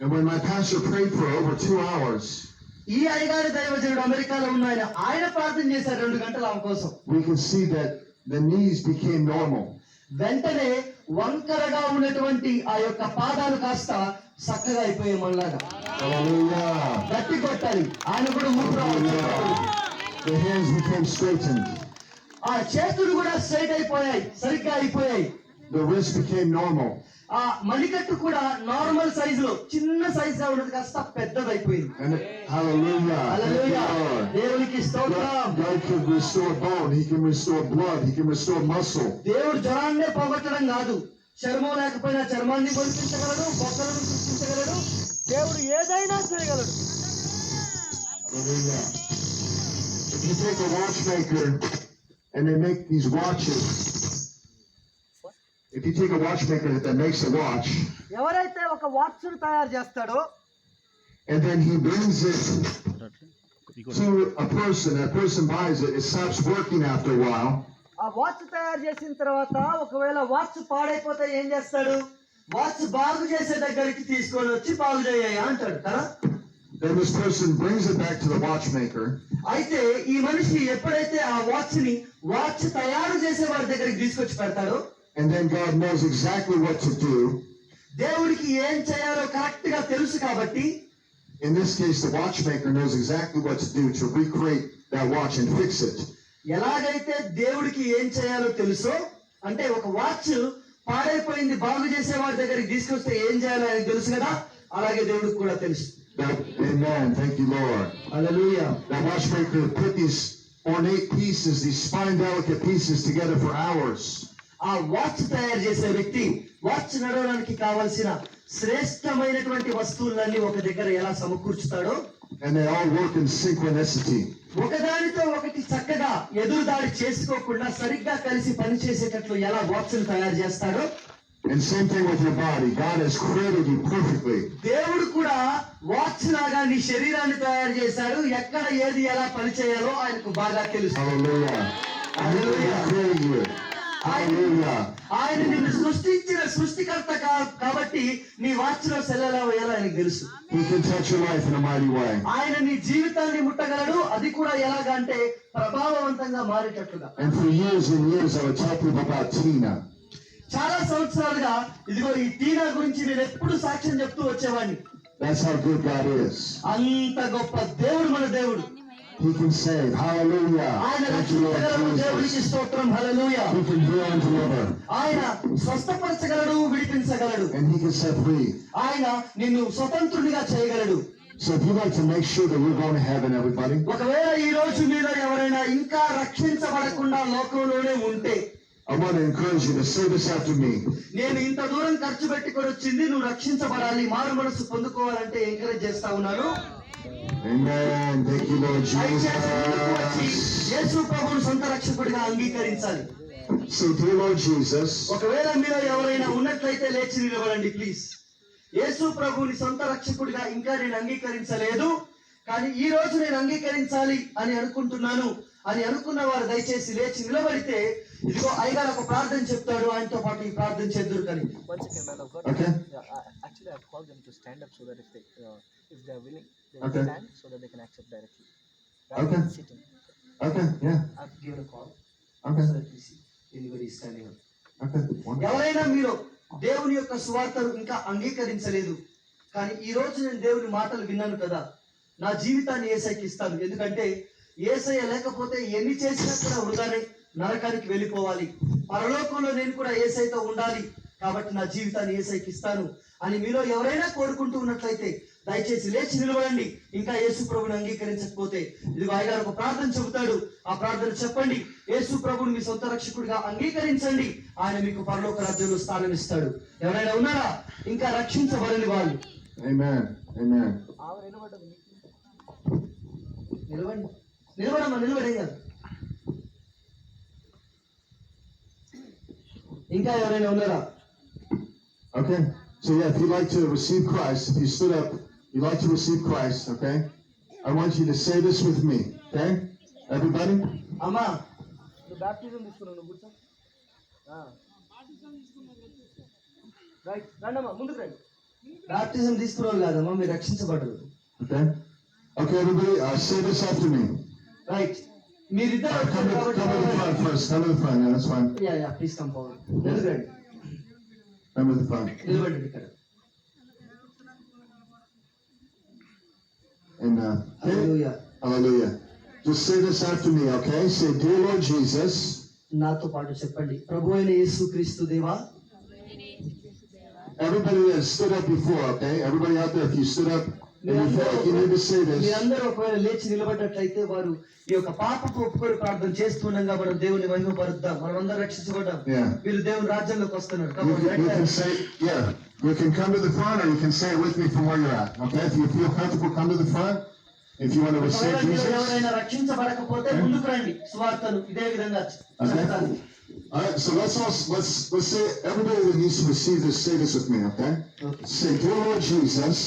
And when my pastor prayed for over 2 hours, ఈ అయ్యగారి దైవజనుడు అమెరికాలో ఉన్న ఆయన ప్రార్థన చేశారు 2 గంటల ఆమె కోసం. we can see that the knees became normal. వెంటనే వంకరగా ఉన్నటువంటి ఆ యొక్క పాదాలు కాస్త చక్కగా అయిపోయాయి మనలాగా. Hallelujah. గట్టి కొట్టాలి. ఆయన కూడా ఊపిరి. The hands became straightened. ఆ చేతులు కూడా స్ట్రైట్ అయిపోయాయి, సరిగ్గా అయిపోయాయి. The wrist became normal. ఆ మణికట్టు కూడా నార్మల్ సైజ్ లో, చిన్న సైజ్ గా ఉన్నది కాస్త పెద్దదైపోయింది. Hallelujah. హల్లెలూయా. దేవునికి స్తోత్రం. God can restore bone. He can restore blood. He can restore muscle. దేవుడు జ్వరాన్నే పోగొట్టడం కాదు, చర్మం లేకపోయినా చర్మాన్ని పొడిపించగలడు, బొక్కలను సృష్టించగలడు. దేవుడు ఏదైనా చేయగలడు. Hallelujah. If you take a watchmaker and they make these watches, if you take a watchmaker that makes a watch, ఎవరైతే ఒక వాచ్ తయారు చేస్తాడో and then he brings it to a person, that person buys it, it stops working after a while. ఆ watch తయారు చేసిన తర్వాత ఒకవేళ watch పాడైపోతే ఏం చేస్తాడు? వాచ్ బాగు చేసే దగ్గరికి తీసుకొని వచ్చి బాగు చేయ్యా అంటాడు కదా. Then this person brings it back to the watchmaker. అయితే ఈ మనిషి ఎప్పుడైతే ఆ వాచ్ తయారు చేసే వారి దగ్గరికి తీసుకొచ్చి పెడతాడో, And then God knows exactly what to do. దేవుడికి ఏం చేయాలో కరెక్ట్ గా తెలుసు కాబట్టి, In this case, the watchmaker knows exactly what to do to recreate that watch and fix it. ఎలాగైతే దేవుడికి ఏం చేయాలో తెలుసో, అంటే ఒక వాచ్ పాడైపోయింది బాగు చేసే వారి దగ్గరికి తీసుకొస్తే ఏం చేయాలో ఆయనకు తెలుసు కదా, అలాగే దేవుడికి కూడా తెలుసు. Amen. Thank you, Lord. Hallelujah. That watchmaker put these ornate pieces, these fine, delicate pieces together for hours. ఆ వాచ్ తయారు చేసే వ్యక్తి వాచ్ నడవడానికి కావలసిన శ్రేష్టమైనటువంటి వస్తువులన్నీ ఒక దగ్గర ఎలా సమకూర్చుతాడో, And they all work in synchronicity. ఒకదానితో ఒకటి చక్కగా ఎదురుదాడి చేసుకోకుండా సరిగ్గా కలిసి పనిచేసేటట్లు ఎలా వాచ్ తయారు చేస్తాడో, And same thing with your body. God has created you perfectly. దేవుడు కూడా వాచ్ లాగా నీ శరీరాన్ని తయారు చేశాడు. ఎక్కడ ఏది ఎలా పని చేయాలో ఆయనకు బాగా తెలుసు. Hallelujah. Hallelujah. He created you. Hallelujah. ఆయన నిన్ను సృష్టించిన సృష్టికర్త కాబట్టి నీ వాచ్ లో సెల్లలా వేయాలో ఆయనకు తెలుసు. He can touch your life in a mighty way. ఆయన నీ జీవితాన్ని ముట్టగలడు. అది కూడా ఎలాగంటే ప్రభావవంతంగా మారేటట్లుగా. And for years and years, I would tell people about Tina. చాలా సంవత్సరాలుగా ఇదిగో ఈ టీనా గురించి నేను ఎప్పుడు సాక్ష్యం చెప్తూ వచ్చేవాడిని. That's how good God is. అంత గొప్ప దేవుడు మన దేవుడు. He can save. Hallelujah. ఆయన Thank you, Lord రక్షించగలడు. దేవునికి Jesus. స్తోత్రం. హల్లెలూయా. He can heal and deliver. ఆయన స్వస్థపరచగలడు, విడిపించగలడు. And He can set free. ఆయన నిన్ను స్వతంత్రునిగా చేయగలడు. So if you'd like to make sure that we're going to heaven, everybody, ఒకవేళ ఈ రోజు మీలో ఎవరైనా ఇంకా రక్షించబడకుండా లోకంలోనే ఉంటే, I want to encourage you to say this after me. నేను ఇంత దూరం ఖర్చు పెట్టుకొని వచ్చింది నువ్వు రక్షించబడాలి, మారు మనసు పొందుకోవాలంటే ఎంకరేజ్ చేస్తా ఉన్నాను. Amen. Thank you, Lord దయచేసి ముందుకు వచ్చి Jesus. యేసు ప్రభువును సొంత రక్షకుడిగా అంగీకరించాలి. So, dear Lord Jesus, ఒకవేళ మీలో ఎవరైనా ఉన్నట్లయితే లేచి నిలబడండి ప్లీజ్. యేసు ప్రభువుని సొంత రక్షకుడిగా ఇంకా నేను అంగీకరించలేదు, కానీ ఈ రోజు నేను అంగీకరించాలి అని అనుకుంటున్నాను అని అనుకున్న వారు దయచేసి లేచి నిలబడితే, ఇదిగో అయ్యగారు ఒక ప్రార్థన చెప్తాడు, ఆయనతో పాటు ఈ ప్రార్థన చేద్దురు కానీ. One second, man of God. Okay. Actually, I've called them to stand up so that if they are willing, they Okay. will stand so that they can accept directly. Rather Okay. than sitting. okay, yeah, I've given a call. okay, So that we see anybody is standing up. okay, wonderful. ఎవరైనా మీరు దేవుని యొక్క సువార్తను ఇంకా అంగీకరించలేదు, కానీ ఈ రోజు నేను దేవుని మాటలు విన్నాను కదా, నా జీవితాన్ని యేసయ్యకి ఇస్తాను. ఎందుకంటే యేసయ్య లేకపోతే ఎన్ని చేసినా కూడా వృధానే, నరకానికి వెళ్ళిపోవాలి. పరలోకంలో నేను కూడా యేసయ్యతో ఉండాలి, కాబట్టి నా జీవితాన్ని యేసయ్యకి ఇస్తాను అని మీలో ఎవరైనా కోరుకుంటూ ఉన్నట్లయితే దయచేసి లేచి నిలబడండి. ఇంకా యేసు ప్రభుని అంగీకరించకపోతే ఇదిగో అయ్యగారు ఒక ప్రార్థన చెబుతాడు, ఆ ప్రార్థన చెప్పండి. యేసు ప్రభుని మీ సొంత రక్షకుడిగా అంగీకరించండి, ఆయన మీకు పరలోక రాజ్యంలో స్థానం ఇస్తాడు. ఎవరైనా ఉన్నారా ఇంకా రక్షించబడని వాళ్ళు? Amen. Amen. నిలవండి, నిలబడమ్మా, నిలబడే కాదు. ఇంకా ఎవరైనా ఉన్నారా? Okay. So yeah, if you'd like to receive Christ, if you stood up, you'd like to receive Christ, okay? I want you to say this with me, okay? Everybody? అమ్మా, నువ్వు baptism తీసుకున్నావు, నువ్వు కూర్చో. రైట్, రండమ్మా, ముందుకు రండి. Baptism తీసుకున్నావు కాదమ్మా, మీరు రక్షించబడరు. Okay. Okay, everybody, say this after me. Right, మీరిద్దరు Come to the front first. Come to the front. Yeah, that's fine. Please come forward. నిలబడండి, Come to the front. నిలబడండి ఇక్కడ. And hallelujah. hallelujah. Just say this after me, okay? Say, dear Lord Jesus, నాతో పాటు చెప్పండి. ప్రభు అయిన యేసు క్రీస్తు దేవా. everybody that stood up before, okay? Everybody out there, if you stood up and you feel like you need to say this, మీరందరూ ఒకవేళ లేచి నిలబడ్డట్లయితే వారు ఈ యొక్క పాపపు ఒప్పుకొని ప్రార్థన చేస్తుండగా మనం దేవుని మహిమపరుద్దాం. మనం అందరం రక్షించబడ్డాం. Yeah. వీరు దేవుని రాజ్యంలోకి వస్తున్నారు. Come you on, can, right you there. can say, yeah, you can come to the front or you can say it with me from where you're at, okay? If you feel comfortable, come to the front. If you want to receive ఒకవేళ మీరు Jesus. ఎవరైనా రక్షించబడకపోతే ముందుకు రండి, సువార్తను ఇదే విధంగా చెప్తాను. All right, so let's say everybody that needs to receive this, say this with me, okay? Okay. Say, dear Lord Jesus,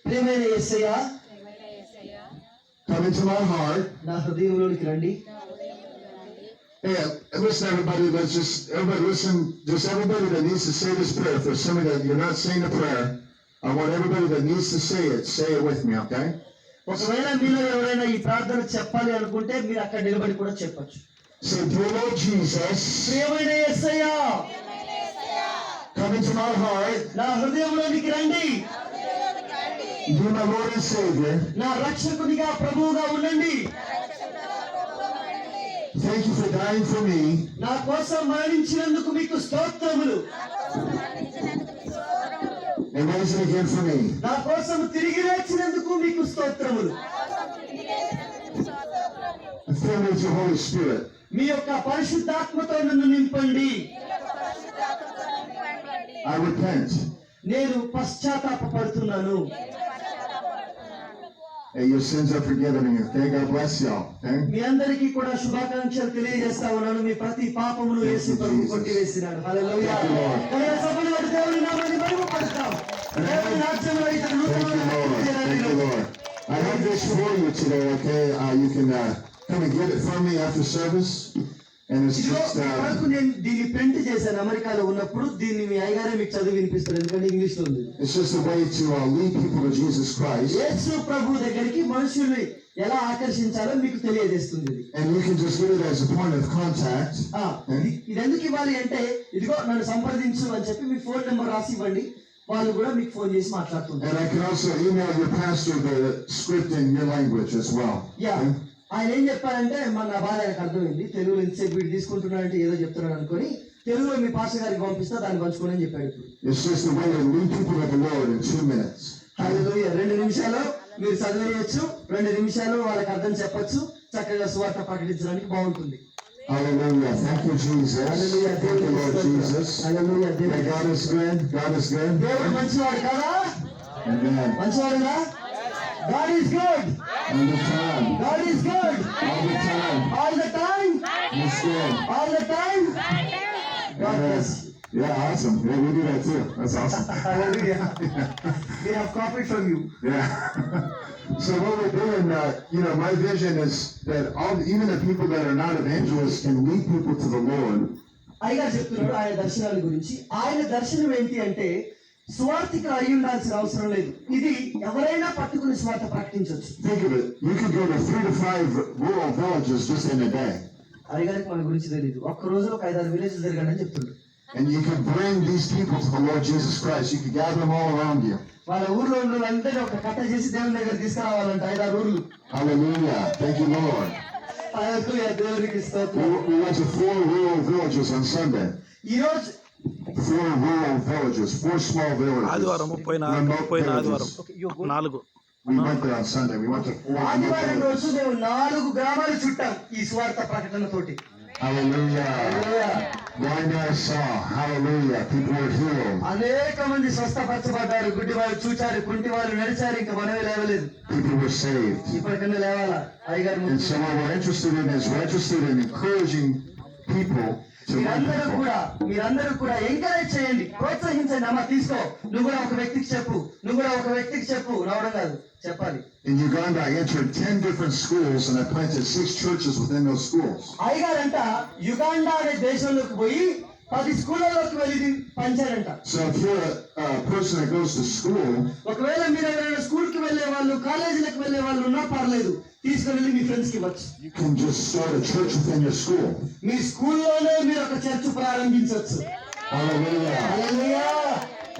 ప్రియమైన యేసయ్యా, come into my heart. నా హృదయంలోనికి రండి. Hey, listen, everybody. Everybody listen. Just everybody that needs to say this prayer. If there's somebody that you're not saying the prayer, I want everybody that needs to say it with me, okay? ఒకవేళ మీలో ఎవరైనా ఈ ప్రార్థన చెప్పాలి అనుకుంటే మీరు అక్కడ నిలబడి కూడా చెప్పొచ్చు. Say, dear Lord Jesus, ప్రియమైన యేసయ్యా, come into my heart. నా హృదయంలోనికి రండి. Be my Lord and Savior. నా రక్షకునిగా ప్రభువుగా ఉండండి. Thank you for dying for me. నా కోసం మరణించినందుకు మీకు స్తోత్రములు. And rising again for me. నా కోసం తిరిగి లేచినందుకు మీకు స్తోత్రములు. And fill me with your Holy Spirit. మీ యొక్క పరిశుద్ధాత్మతో నన్ను నింపండి. I repent. నేను పశ్చాత్తాపపడుతున్నాను. And your sins are forgiven you. Okay, God bless y'all. Okay? మీ అందరికీ కూడా శుభాకాంక్షలు తెలియజేస్తా ఉన్నాను. మీ ప్రతి పాపమును యేసు ప్రభు కొట్టివేసినాడు. హల్లెలూయా. కనుక సభలో దేవుని నామాన్ని మహిమపరుస్తాం. దేవుని రాజ్యంలో ఇతడు Thank you, Lord. I have this for you today, okay? You can come and get it from me after service. And it's ఇదిగో just, మీ కొరకు నేను దీన్ని ప్రింట్ చేశాను అమెరికాలో ఉన్నప్పుడు. దీన్ని మీ అయ్యగారే మీకు చదివి వినిపిస్తారు, ఎందుకంటే ఇంగ్లీష్ లో ఉంది. it's just a way to lead people to Jesus Christ. యేసు ప్రభు దగ్గరికి మనుషుల్ని ఎలా ఆకర్షించాలో మీకు తెలియజేస్తుంది ఇది. And you can just get it as a point of contact. ఇది ఎందుకు ఇవ్వాలి అంటే, ఇదిగో నన్ను సంప్రదించు అని చెప్పి మీ ఫోన్ నెంబర్ రాసి ఇవ్వండి. వాళ్ళు కూడా మీకు ఫోన్ చేసి మాట్లాడుతుంటారు. And I can also email your pastor the script in your language as well. Yeah, ఆయన ఏం చెప్పారంటే, మన బాధ ఆయనకు అర్థమైంది. తెలుగులో ఎంతసేపు వీడు తీసుకుంటున్నాడంటే ఏదో చెప్తున్నాడు అనుకొని తెలుగులో మీ పాస్టర్ గారికి పంపిస్తా, దాన్ని పంచుకోని అని చెప్పాడు. ఇప్పుడు It's just a way to lead people to the Lord in 2 minutes. హల్లెలూయా. 2 నిమిషాలు మీరు చదివేయచ్చు, 2 నిమిషాలు వాళ్ళకి అర్థం చెప్పొచ్చు, చక్కగా సువార్త ప్రకటించడానికి బాగుంటుంది. Hallelujah. Thank you, Jesus. Hallelujah. Thank you, Lord Jesus. Hallelujah. Yeah, God is good. God is good. దేవుడు మంచివాడు కదా? Amen. మంచివాడుగా? God is good. All the time. God is good. All the time. All the time. He's good. All the time. God bless you. Yeah, awesome. Yeah, we do that too. That's awesome. Hallelujah. We have copied from you. Yeah. So what we're doing, my vision is that even the people that are not evangelists can lead people to the Lord. అయ్యగారు చెప్తున్నాడు ఆయన దర్శనాల గురించి. ఆయన దర్శనం ఏంటి అంటే, స్వార్థికులు అయి ఉండాల్సిన అవసరం లేదు. ఇది ఎవరైనా పట్టుకుని స్వార్థ ప్రకటించవచ్చు. Think of it. You could go to 3 to 5 rural villages just in a day. అయ్యగారికి మన గురించి తెలియదు. ఒక్క రోజులో 5-6 విలేజెస్ తిరగండి అని చెప్తున్నాడు. And you can bring these people to the Lord Jesus Christ. You can gather them all around you. వాళ్ళ ఊర్లో ఉన్న వాళ్ళందరినీ ఒక కట్ట చేసి దేవుని దగ్గర తీసుకురావాలంట 5-6 ఊర్లు. Hallelujah. Thank you, Lord. హల్లెలూయా. దేవునికి స్తోత్రం. We went to 4 rural villages on Sunday. ఈ రోజు 4 rural villages, 4 small villages. ఆదివారం పోయిన ఆదివారం 4. We went there on Sunday. We went to 4 ఆదివారం villages. రోజు మేము 4 గ్రామాలు చుట్టాం ఈ స్వార్థ ప్రకటన తోటి. Hallelujah. Blind eyes saw. Hallelujah. People were healed. అనేక మంది స్వస్థపరచబడ్డారు. గుడ్డి వాళ్ళు చూచారు, కుంటి వాళ్ళు నడిచారు. ఇంకా మనమే లేవలేదు. People were saved. ఇప్పటికన్నా లేవాలా? అయ్యగారు And so what we're interested in is we're interested in encouraging people to lead people. మీరందరూ కూడా ఎంకరేజ్ చేయండి, ప్రోత్సహించండి. అమ్మ తీసుకో, నువ్వు కూడా ఒక వ్యక్తికి చెప్పు, నువ్వు కూడా ఒక వ్యక్తికి చెప్పు. రావడం కాదు, చెప్పాలి. In Uganda, I entered 10 different schools and I planted 6 churches within those schools. అయ్యగారంట యుగాండా అనే దేశంలోకి పోయి 10 స్కూళ్ళలోకి వెళ్ళి పంచారంట. So if you're a person that goes to school, ఒకవేళ మీరు ఎవరైనా స్కూల్ కి వెళ్లే వాళ్ళు, కాలేజీలకు వెళ్లే వాళ్ళు ఉన్నా పర్లేదు, తీసుకుని మీ ఫ్రెండ్స్ కి ఇవ్వచ్చు. you can just start a church within your school. మీ స్కూల్లోనే మీరు ఒక చర్చ్ ప్రారంభించవచ్చు. Hallelujah. Hallelujah.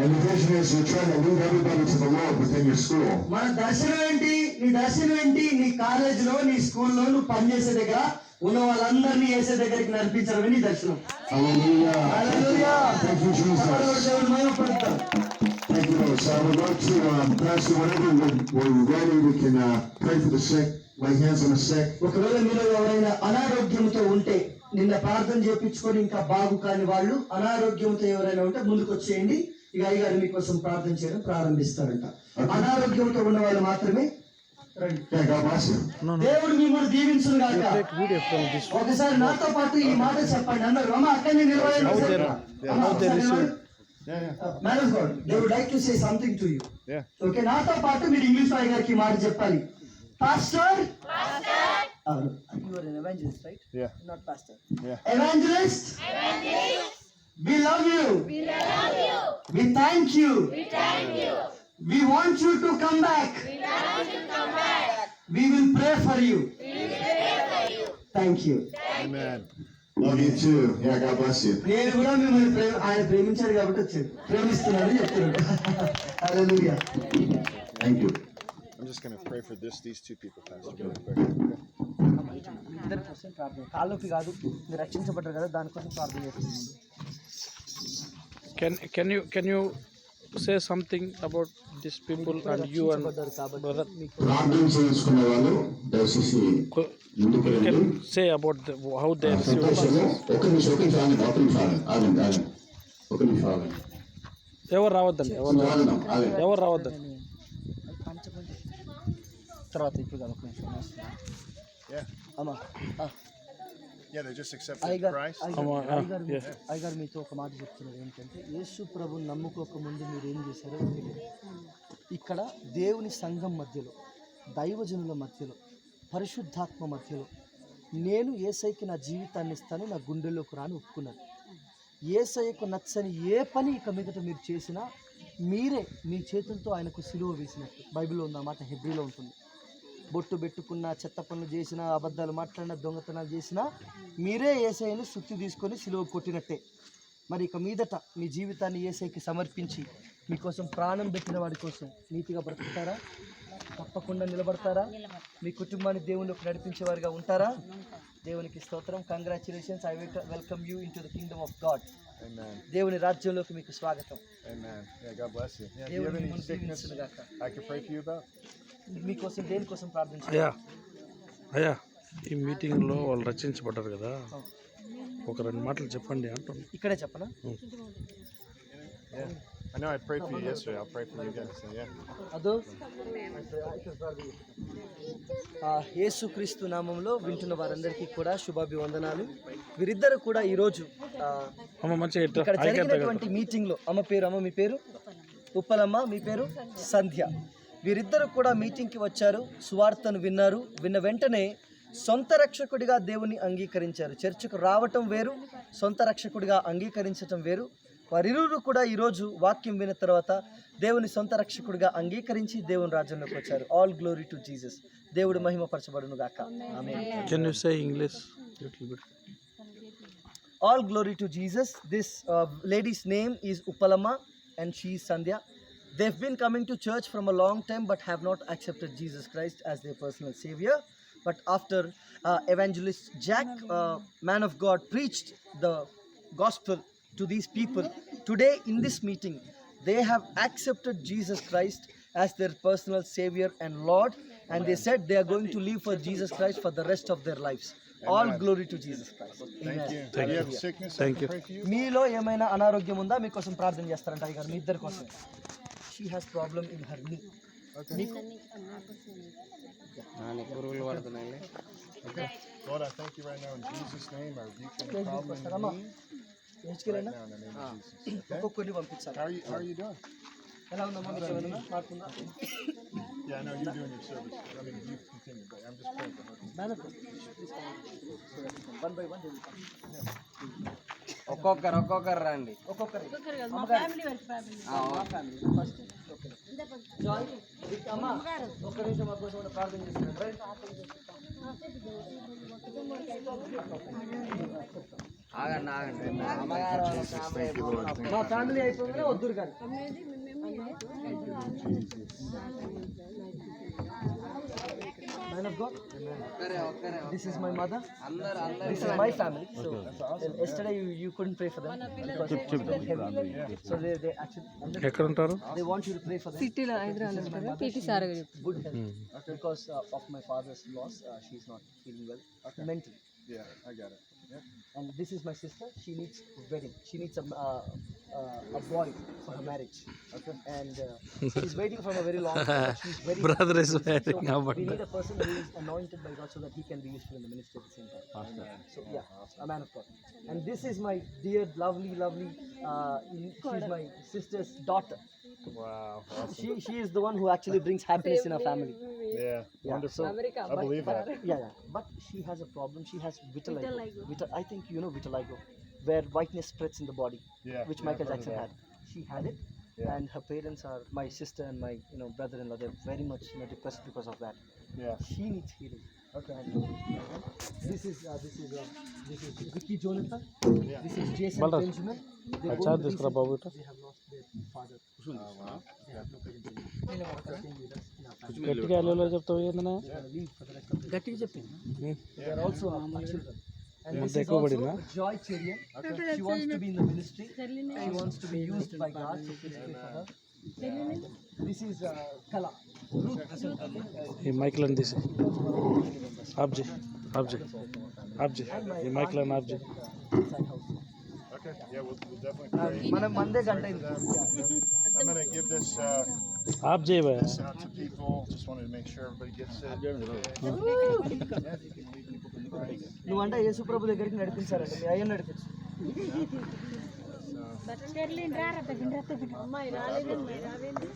And the vision is you're trying to lead everybody to the Lord within your school. మన దర్శనం ఏంటి? నీ దర్శనం ఏంటి? నీ కాలేజీలో, నీ స్కూల్లో, నువ్వు పనిచేసే దగ్గర ఉన్న వాళ్ళందరినీ వేసే దగ్గరికి నడిపించడమే నీ దర్శనం. Hallelujah. Hallelujah. Thank you, Jesus. దేవుని మహిమపరుద్దాం. Thank you, Lord. So I would love to, Pastor, whenever we're ready, we can pray for the sick, lay hands on the sick. ఒకవేళ మీరు ఎవరైనా అనారోగ్యంతో ఉంటే, నిన్న ప్రార్థన చేయించుకొని ఇంకా బాగు కాని వాళ్ళు, అనారోగ్యంతో ఎవరైనా ఉంటే ముందుకు వచ్చేయండి. ఇక అయ్యగారు మీకోసం ప్రార్థన చేయడం ప్రారంభిస్తారంట. అనారోగ్యంతో ఉన్న వాళ్ళు మాత్రమే రండి. Yeah, God bless you. దేవుడు మిమ్మల్ని దీవించును గాక. ఒకసారి నాతో పాటు ఈ మాట చెప్పండి అన్నారు. అమ్మ అక్కడనే నిలబడండి. Man of God, they would like to say something to you. Okay, నాతో పాటు మీరు ఇంగ్లీష్ అయ్యగారికి మాట చెప్పాలి. Pastor You are an evangelist, right? Yeah. Not pastor. Yeah. Evangelist. We love you. We thank you. We want you to come back. We will pray for you. Thank you. Amen. Love you too. Yeah, God bless you. నేను కూడా మిమ్మల్ని ఆయన ప్రేమించాడు కాబట్టి వచ్చాడు, ప్రేమిస్తున్నానని చెప్తున్నాడు. హల్లెలూయా. Thank you. I'm just going to pray for these two people, Pastor, really quick. ఇద్దరి కోసం ప్రార్థన, కాళ్ళొప్పి కాదు, మీరు రక్షించబడ్డారు కదా దానికోసం ప్రార్థన చేస్తున్నాను. Can you say something about these people and you and brother? ప్రార్థన చేయించుకున్న వాళ్ళు దయచేసి ముందుకు You రండి. can say about how they received సంతోషము. ఒక నిమిషం ఆగండి. ఎవరు రావద్దండి, ఎవరు రావద్దండి. తర్వాత ఇప్పుడు కాదు, ఒక నిమిషం Yeah. అమ్మా. Yeah, they just accepted అయ్యగారు Christ. అయ్యగారు మీతో ఒక మాట చెప్తున్నారు ఏంటంటే, యేసు ప్రభుని నమ్ముకోక ముందు మీరు ఏం చేశారో ఇక్కడ దేవుని సంఘం మధ్యలో, దైవజనుల మధ్యలో, పరిశుద్ధాత్మ మధ్యలో నేను యేసయ్యకి నా జీవితాన్ని ఇస్తాను, నా గుండెల్లోకి రాని ఒప్పుకున్నాను. యేసయ్యకు నచ్చని ఏ పని ఇక మీదట మీరు చేసినా మీరే మీ చేతులతో ఆయనకు సిలువ వేసినట్టు బైబిల్లో ఉన్న మాట, హెబ్రీలో ఉంటుంది. బొట్టు పెట్టుకున్న, చెత్త పనులు చేసిన, అబద్ధాలు మాట్లాడిన, దొంగతనాలు చేసినా మీరే యేసయ్యను సుత్తి తీసుకొని సిలువ కొట్టినట్టే. మరి ఇక మీదట మీ జీవితాన్ని యేసయ్యకి సమర్పించి మీకోసం ప్రాణం పెట్టిన వాడి కోసం నీతిగా బ్రతుకుతారా? తప్పకుండా నిలబడతారా? మీ కుటుంబాన్ని దేవునికి నడిపించేవారిగా ఉంటారా? దేవునికి స్తోత్రం. Congratulations. I welcome you in to the Kingdom of God. Amen. దేవుని రాజ్యంలోకి మీకు స్వాగతం. Amen. Yeah, God bless you. Yeah, do you దేవుని have any మిమ్మల్ని sickness దీవించునుగాక. I can pray for you about? మీకోసం దేనికోసం ప్రార్థించాలి? అయ్యా ఈ మీటింగ్లో వాళ్ళు రచించబడ్డారు కదా, ఒక 2 మాటలు చెప్పండి అంటున్నాను. ఇక్కడే చెప్పనా? Yeah. I know I prayed for you yesterday. I'll pray for you again. So, yeah. అదో యేసుక్రీస్తు నామంలో వింటున్న వారందరికీ కూడా శుభాభివందనాలు. వీరిద్దరు కూడా ఈరోజు ఇక్కడ జరిగినటువంటి మీటింగ్లో, అమ్మ మీ పేరు ఉప్పలమ్మ, మీ పేరు సంధ్య. వీరిద్దరు కూడా మీటింగ్కి వచ్చారు, సువార్తను విన్నారు. విన్న వెంటనే సొంత రక్షకుడిగా దేవుని అంగీకరించారు. చర్చకు రావటం వేరు, సొంత రక్షకుడిగా అంగీకరించటం వేరు. వారిరువురు కూడా ఈరోజు వాక్యం విన్న తర్వాత దేవుని సొంత రక్షకుడిగా అంగీకరించి దేవుని రాజ్యంలోకి వచ్చారు. All glory to Jesus. దేవుడు మహిమపరచబడును గాక. ఆమేన్. Can you say English little bit? All glory to Jesus. This lady's name is Upalama and she is Sandhya. They've been coming to church from a long time but have not accepted Jesus Christ as their personal savior. But after evangelist Jack, man of God, preached the gospel to these people, today in this meeting they have accepted Jesus Christ as their personal savior and Lord, and they said they are going to live for Jesus Christ for the rest of their lives. All glory to Jesus Christ. Thank Amen. you. Thank Do you you. have sickness? Thank I can you. pray for you? మీలో ఏమైనా అనారోగ్యం ఉందా? మీకోసం ప్రార్థన చేస్తారంట అయ్యగారు, మీ ఇద్దరి కోసం. She has problem in her నీ. మీకు Lord, I thank you right now in Jesus' name. I rebuke any problem in your knee హెచ్కెళ్ళైనా right now in the name of Jesus. Okay? ఒక్కొక్కరిని పంపించాలి. How are you doing? ఎలా ఉందమ్మా? మీకు ఏమైనా మారుతుందా? Yeah, I know you're doing your service. I mean, you continue, but I'm just praying for her. మేనకు one by one ఒక్కొక్కరు రండి. ఒక్కొక్కరి అమ్మా ఒక్క నిమిషం మా కోసం ప్రార్థన చేస్తున్నాను. రైట్? ఆగండి అమ్మగారు మా ఫ్యామిలీ అయిపోయిందా వద్దురు కానీ. Man of God, this is my mother. This is my family. So yesterday you couldn't pray for them because they're heavy. So they actually ఎక్కడ ఉంటారు? they want you to pray for them. సిటీలో Hyderabad PT sir గారు Good health because of my father's loss. She's not feeling well mentally. Yeah, I got it. Yeah. And this is my sister. She needs wedding. She needs a a boy for her marriage. Okay. And she's waiting from a very long time. But she's very Brother is wearing a so we button. need a person who is anointed by God so that he can be useful in the ministry at the same time. So yeah, a man of God. And this is my dear, lovely, she's my sister's daughter. Wow. She is the one who actually brings happiness in our family. Yeah. Wonderful. So, America I believe that. yeah. But she has a problem. She has vitiligo. I think you know vitiligo, where whiteness spreads in the body, Yeah. which Michael Jackson had. She had it, and her parents are my sister and my brother-in-law. They're very much depressed because of that. Yeah. She needs healing. Okay. This is Ricky Jonathan. This is Jason Balraj. Benjamin. They अच्छा both this करा बाबू बेटा they have lost their father. They have no parents anymore. They're staying with us in our family. గట్టిగా వెళ్ళలో చెప్తావు ఏందన్నా They're gonna leave for the rest of their life. They are also our children. And this Munde is also ekkovadina? Joy Cherian. She wants to be in the ministry. She wants to be used by God. So please pray for her. This is Kala. ఈ మైక్లను తీసి ఆబ్జీ ఆబ్జీ ఆబ్జీ ఈ మైక్లను ఆబ్జీ Okay. Yeah, we'll definitely pray. మనం మందే గంట అయింది. I'm gonna give this ఆప్ చేయవా this out to people. Just wanted to make sure everybody gets it. నువ్వంటే యేసు ప్రభు దగ్గరికి నడిపించారంట మీ అయ్యని నడిపించు. అమ్మాయి రాలేదండి రావేంది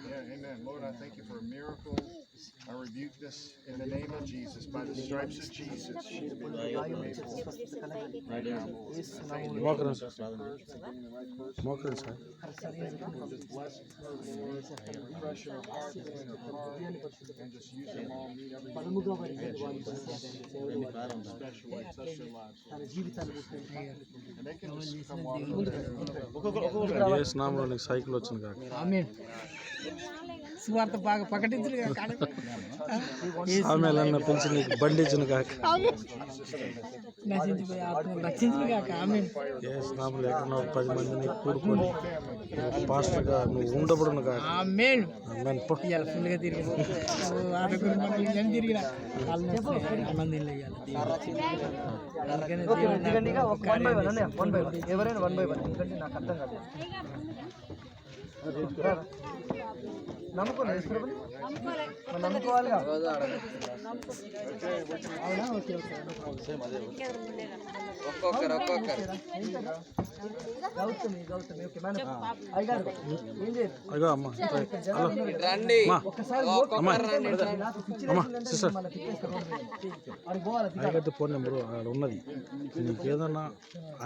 Yeah, amen. Lord, I thank you for a miracle. I rebuke this in the name of Jesus. By the stripes of Jesus, she's been made whole. Right now, Lord. మోకరం sir మోకరం sir Bless her, Lord. Refresh her heart, clean her heart, and just use her mom, meet everybody. పదముగా వారి సేవలు Special way, touch their lives. తన జీవితాన్ని And they can just come walk. ఏ స్నామంలో నీకు cycle వచ్చింది కాక సువార్త బాగా ప్రకటించరు ఆమెలన్న పిలిచి నీకు బండి ఇచ్చిన కాక నశించిపోయి ఆత్మను రక్షించరు కాక ఆమె ఏ స్నామం లేకుండా 10 మందిని కూడుకొని పాస్టర్గా నువ్వు ఉండబడును కాక ఆమేన్ ఆమేన్ పో ఇవాళ ఫుల్గా తిరిగిన ఆటకు మనం ఏం తిరిగిన ఆనందం దిగండి ఇక ఒక 1 by 1 అన్నయ్య 1 by 1 ఎవరైనా 1 by 1 ఎందుకంటే నాకు అర్థం కాదు నమ్ముకోలేదు యేసు ప్రభుని మరి నమ్ముకోవాలిగా అవునా ఓకే గౌతమి ఓకే మేడం అయ్యగారు ఏం చేయరు అగో అమ్మ రండి ఒక్కసారి అమ్మ సిస్టర్ మన తిప్పేస్తారు అది పోవాలి అయ్యగారి ఫోన్ నెంబరు అక్కడ ఉన్నది నీకు ఏదన్నా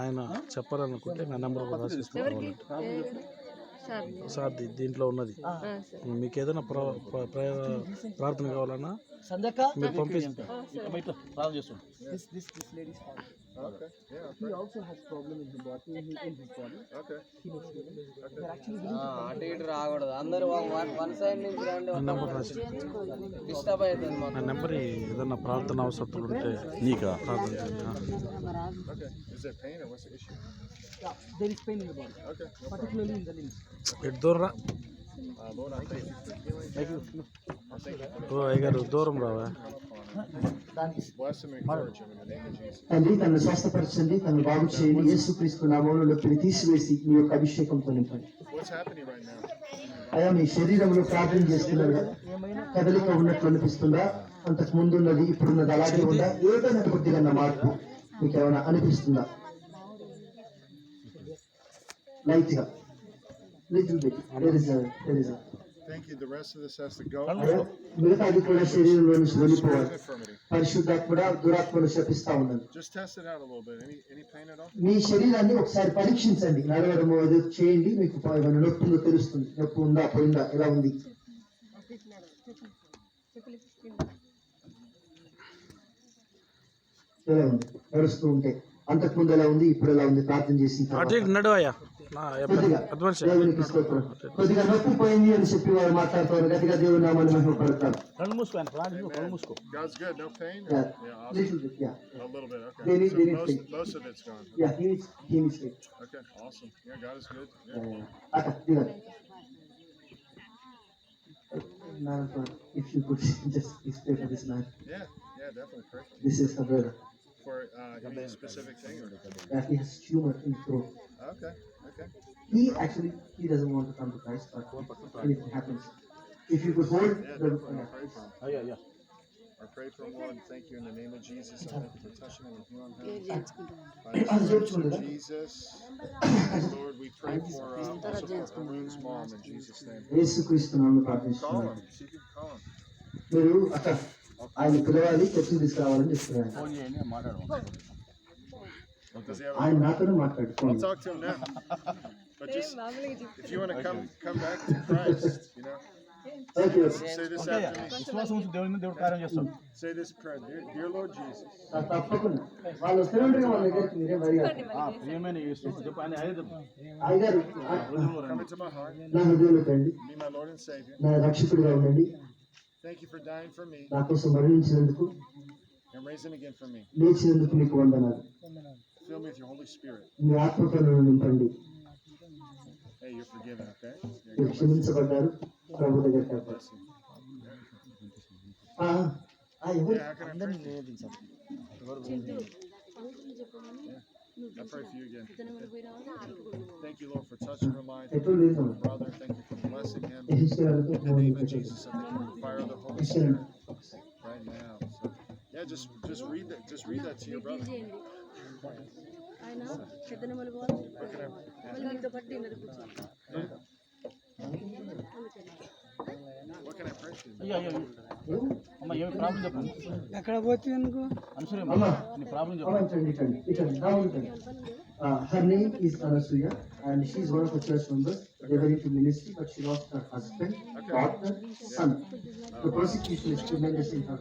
ఆయన చెప్పాలనుకుంటే నా నెంబర్ కూడా రాసిస్తాను సార్ దీంట్లో ఉన్నది మీకు ఏదైనా ప్రార్థన కావాలన్నా సంజక మీరు పంపిస్తారు this lady's father. Okay. Yeah. He also has problem in his body. In his body. Okay. He was healing. They're actually అటు ఇటు రాకూడదు అందరూ వన్ సైడ్ నుంచి రండి నా నెంబర్ రాసి డిస్టర్బ్ అవుతుంది నా నెంబర్ ఏదైనా ప్రార్థన అవసరం ఉంటే నీకు ప్రార్థన చేయండి Okay. Is there pain or what's the issue? yeah, there is pain in the body. Okay. Particularly in the limbs. ఎటు దూరం Lord, I thank you for healing. I thank you for ఓ అయ్యగారు దూరం రావా bless him and encourage him in the name of Jesus. తండ్రి తను స్వస్థపరచండి తను బాగు చేయండి యేసుక్రీస్తు నామములో నొప్పిని తీసివేసి మీ యొక్క అభిషేకంతో నింపండి What's happening right now? అయా మీ శరీరంలో ప్రార్థన చేస్తున్నారు కదా కదలిక ఉన్నట్లు అనిపిస్తుందా అంతకు ముందు ఉన్నది ఇప్పుడున్నది అలాగే ఉందా ఏదైనా కొద్దిగా మార్పు మీకు ఏమైనా అనిపిస్తుందా లైట్ గా little bit there is a Thank you. The rest of this has to go. అయ్యా, మిగతా అది కూడా శరీరంలో నుంచి వెళ్ళిపోవాలి Infirmity. పరిశుద్ధాత్మ దురాత్మను శపిస్తా ఉన్నాను Just test it out a little bit. Any pain at all? మీ శరీరాన్ని ఒకసారి పరీక్షించండి నడవడము అది చేయండి మీకు ఏమైనా నొప్పి ఉందో తెలుస్తుంది నొప్పి ఉందా పోయిందా ఎలా ఉంది ఎలా ఉంది నడుస్తూ ఉంటే అంతకుముందు ఎలా ఉంది ఇప్పుడు ఎలా ఉంది ప్రార్థన చేసి అటు ఇటు నడు అయ్యా కొద్దిగా అడ్వాన్స్ దేవునికి స్తోత్రం కొద్దిగా నొప్పి పోయింది అని చెప్పి వారు మాట్లాడుతారు గట్టిగా దేవుని నామాన్ని మహిమపడతారు God's good. No pain? Yeah. Awesome. Little bit, yeah. A little bit. Okay. They need- So they need most, faith. most of it's gone. Yeah, he needs faith. Okay. Awesome. Yeah, God is good. Yeah. అక్కడ దిగండి Man of God, if you could just please pray for this man. Yeah, definitely pray for This is the brother. For any specific thing or? That he has tumor in throat. Okay. He doesn't want to come to Christ, but anything happens. If you could hold Yeah, the definitely pray for him. Oh, yeah. I pray for him, Lord. Thank you in the name of Jesus. I thank you for touching him and healing him. By the stripes of Jesus. Lord, we pray for also for Haroon's mom in Jesus' name. యేసుక్రీస్తు నామములో Call ప్రార్థిస్తున్నాను. him. See if you can call him. మీరు అక్క ఆయన పిలవాలి చర్చికి తీసుకురావాలని చెప్తున్నాను. Does he have ఆయన నాతోనే మాట్లాడుకోండి. I'll talk to him now. But just if you want to come back to Christ, you know. Okay Say this after me. Say this prayer. Dear Lord Jesus, తప్పకుండా వాళ్ళు వస్తూనే ఉంటారు వాళ్ళ దగ్గరికి మీరే మరి అయ్యగారు come into my heart. నా హృదయంలోకి రండి, Be my Lord and Savior. నా రక్షకుడిగా ఉండండి, Thank you for dying for me నా కోసం మరణించినందుకు and raising again for me. లేచినందుకు మీకు వందనాలు. Fill me with your Holy Spirit. మీ ఆత్మతో నన్ను నింపండి. Hey, you're forgiven, okay? మీరు క్షమించబడ్డారు. ప్రభు దగ్గరికి వెళ్తారు. Bless you. ఎవరు Yeah, how can I pray for you? I pray for you again. Thank you, Lord, for touching her life. ఎప్పుడు లేదు Brother, thank you for blessing him. యెహోషువకు In the name of Jesus, I thank you for the fire of the Holy Spirit right now. So, yeah, just read that. Just read that to your brother. ఆయన పెద్దనమల వాళ్ళు మళ్ళీ మీతో పట్టి What can I pray for you? ఎక్కడ పోతే అనుకో Her name is Anasuya, and she is one of the church members. They were into ministry, but she lost her husband, daughter, son. The persecution is tremendous in her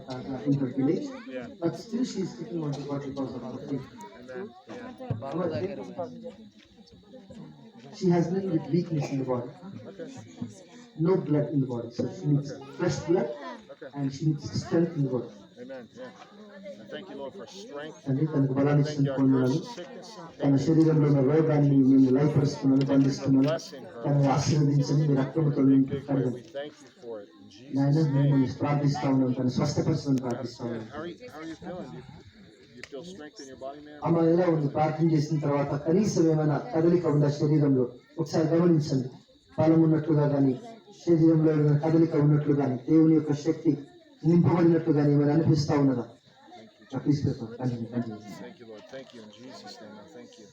village, Yeah. but still she is sticking on to God because of her faith. Amen. Yeah. She has lived with weakness in the body, Okay. no blood in the body, so she needs fresh blood, and she needs strength in the body. Amen. Yeah. I thank you, Lord, for strength. అంటే తనకు బలాన్ని Thank you, I ఇస్తున్నాను, curse sickness and తన pain. శరీరంలో ఉన్న రోగాన్ని నేను లయపరుస్తున్నాను, బంధిస్తున్నాను. తనని ఆశీర్వదించండి, మీ రక్తంతో Big way. కడగండి. We thank you for it. In నాయన Jesus' మేము name. ప్రార్థిస్తా ఉన్నాం, తను స్వస్థపరచమని That's ప్రార్థిస్తా good. ఉన్నాం. How are you feeling? You feel strength in your body, man? అమ్మ ఎలా ఉంది? ప్రార్థన చేసిన తర్వాత కనీసం ఏమైనా కదలిక ఉందా శరీరంలో? ఒకసారి గమనించండి. బలం ఉన్నట్లుగా కానీ, శరీరంలో ఏమైనా కదలిక ఉన్నట్లు కానీ, దేవుని యొక్క శక్తి నింపబడినట్లు కానీ ఏమైనా అనిపిస్తా ఉన్నదా? Please continue. Thank you, Lord. Thank you in Jesus' name. I thank you.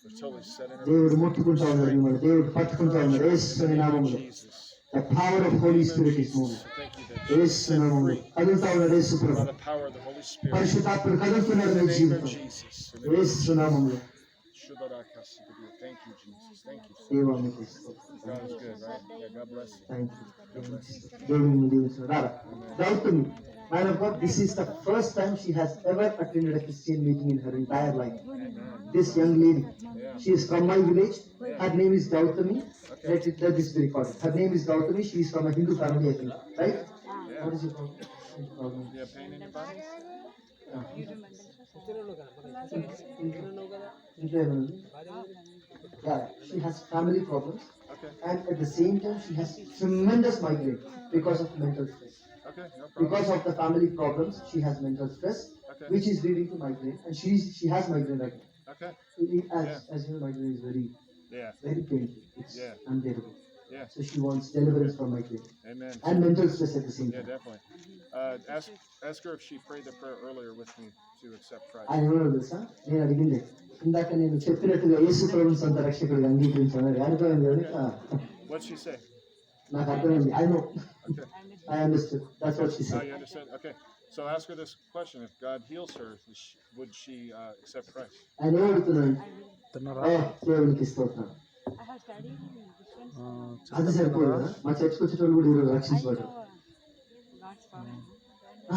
We're totally set in దేవుడు ముట్టుకుంటా ఉన్నాడు మిమ్మల్ని, దేవుడు పట్టుకుంటా ఉన్నాడు. యేసు నామములో Jesus. the power of Holy Spirit is moving. Thank you that యేసు నామములో కదులుతా ఉన్నాడు యేసు by Prabhu. the power of the Holy Spirit. పరిశుద్ధాత్ముడు కదులుతున్నాడు In me the name of జీవితం. Jesus. యేసు నామములో Thank you, Jesus. Thank you. దేవా మీకు స్తోత్రం. God is good, right? Yeah, God bless you. Thank you. దేవుడు నిన్ను దీవించును. రారా. Gautam, man of God, this is the first time she has ever attended a Christian meeting in her entire life. This young lady, she is from my village. Her name is Gautami. Let this be recorded. Her name is Gautami. She is from a Hindu family, I think. Right? What is your problem? You have pain in your body? Yeah, she has family problems. Okay. And at the same time, she has tremendous migraine because of mental stress. Okay, no problem. Because of the family problems, she has mental stress, Okay. which is leading to migraine, and she has migraine right now. Okay. As you know, migraine is very Yeah. painful. It's Yeah. unbearable. Yeah. So she wants deliverance from migraine Amen. and mental stress at the same Yeah, time. definitely. Ask her if she prayed the prayer earlier with me to accept Christ. ఆయన ఏమన్నా తెలుసా? నేను అడిగింది ఇందాక నేను చెప్పినట్టుగా యేసు ప్రభువుని సొంత రక్షకుడిగా అంగీకరించాను. అర్థమైంది కదా? What'd she say? నాకు అర్థమైంది. I know. Okay. I understood. That's what she Oh, said. you understand? Okay. So ask her this question: if God heals her, would she accept Christ? ఆయన ఏమడుగుతున్నాడు? తిన్నారా? దేవునికి స్తోత్రం. అది సరిపోదు కదా? మా చర్చకు వచ్చేటోళ్ళు కూడా ఈరోజు రక్షించబడ్డారు.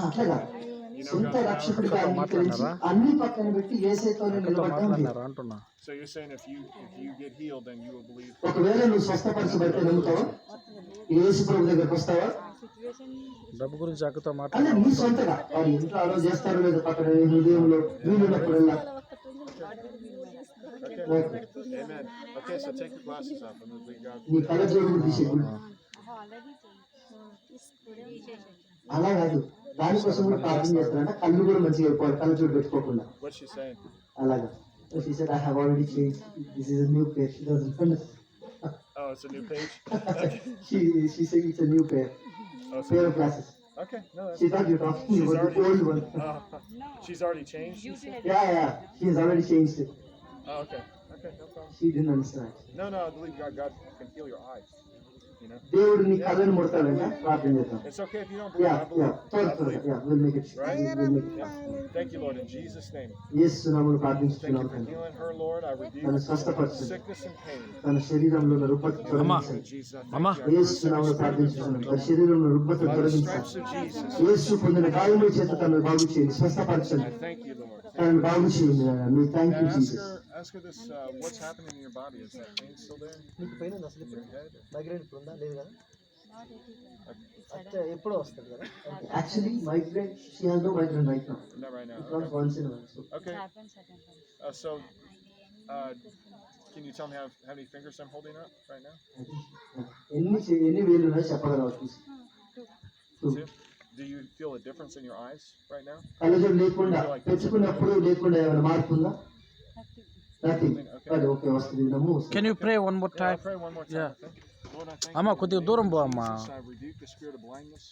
అట్లాగా సొంత రక్షకుడిగా అంగీకరించి అన్ని పక్కన పెట్టి యేసుతోనే నిలబడడం లేదు. మాట్లాడినారా అంటున్నా. So you're saying if you get healed, then you will believe. ఒకవేళ నువ్వు స్వస్థపరచబడితే నమ్ముతావా? యేసు ప్రభు దగ్గరకు వస్తావా? డబ్బు గురించి అక్కతో అంటే మాట్లాడాలి. నీ సొంతగా వారు ఇంట్లో అలో చేస్తారో లేదో పక్కన నీ హృదయంలో వీలున్నప్పుడల్లా. Okay. Amen. Okay, so take your glasses off and then we God. నీ కళ్ళజోడు కూడా తీసేయకూడదు. అలా కాదు, దానికోసం కూడా ప్రార్థన చేస్తారంట. కళ్ళు కూడా మంచిగా అయిపోవాలి, కళ్ళు చూడు పెట్టుకోకుండా. What's she saying? అలాగా. So she said, I have already changed. This is a new pair. She doesn't understand. Oh, it's a new page? She said it's a new pair. Oh, it's a Pair new of glasses. Okay, no, that's She thought you were talking She's about the already- old one. she's already changed? you said? Yeah, she has already changed it. Oh, okay. Okay, no problem. She didn't understand. No, I believe God can heal your eyes. You know? దేవుడు నీ కళ్ళను ముడతాడంట, ప్రార్థన చేద్దాం. It's okay if you don't believe. I believe. I త్వరగా believe. we'll make it. Right? We'll make it. Yeah. Thank you, Lord, in Jesus' name. యేసు నామములో Thank ప్రార్థిస్తున్నాం you for తండ్రి. healing her, Lord. I rebuke తను స్వస్థపరచండి. sickness and pain. తన శరీరంలో ఉన్న రుగ్మత In తొలగించండి. Jesus, I Mama. thank you. I Yesu curse every నామములో spirit of ప్రార్థిస్తున్నాం. తన infirmity. శరీరంలో రుగ్మత By the తొలగించండి. stripes of Jesus, యేసు పొందిన గాయముల చేత తనను బాగు చేయండి, I స్వస్థపరచండి. thank you, Lord. తనను బాగు చేయండి నాయనా. మీ thank you And Jesus. ask her this, what's happening in your body? Is that pain still there? మీకు పెయిన్ ఉంది అసలు ఇప్పుడు? Your head? మైగ్రేన్ ఇప్పుడు ఉందా? లేదు కదా? అంటే ఎప్పుడో వస్తుంది కదా? Actually, migraine, she has no migraine right now. Not right now. It comes once in a while. So, Okay. So, can you tell me how many fingers I'm holding up right now? ఎన్ని వేలు ఉన్నాయో చెప్పగలవా చూసి. Two. Do you feel a difference in your eyes right now? కళ్ళజోడు లేకుండా తెచ్చుకున్నప్పుడు లేకుండా ఏమైనా మార్పు ఉందా? నథింగ్. అది ఓకే, వస్తుంది, వినము వస్తుంది. Can you pray one more Yeah, I'll time? pray one more time. Yeah. Okay? Lord, I thank అమ్మా you. కొద్దిగా దూరం పో అమ్మా. Jesus, I rebuke the spirit of blindness.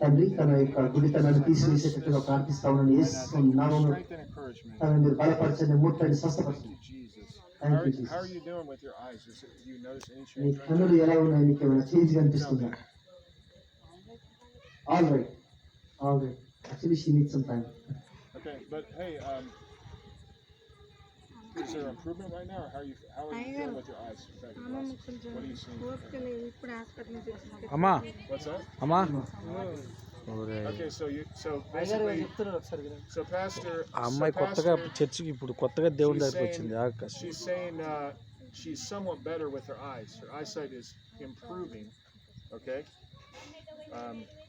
తండ్రి, తన యొక్క గుడితనాన్ని తీసివేసేటట్టుగా ప్రార్థిస్తా ఉన్నాను. And I Yesu thank you for నామములో strength and encouragement. తనని మీరు బలపరచండి, ముట్టండి, Thank స్వస్థపరచండి. you, Jesus. Thank you, How are Jesus. you doing with your eyes? Do you notice any నీ change right now? కన్నులు ఎలా ఉన్నాయి? నీకు ఏమైనా చేంజ్ కనిపిస్తుందా? All right, all right. Actually she needs some time. Okay, but hey, is there improvement right now, or how are you feeling with your eyes? What are you seeing? ఇప్పుడు hospital నుంచి వచ్చిన అమ్మా What's that? అమ్మా ఒరే. Okay, so అయ్యగారు basically, చెప్తున్నారు ఒకసారి వినండి. so Pastor, ఆ అమ్మాయి కొత్తగా చర్చికి ఇప్పుడు కొత్తగా దేవుని she's దగ్గరికి saying, వచ్చింది. Akash. she's saying she's somewhat better with her eyes. Her eyesight is improving. Okay,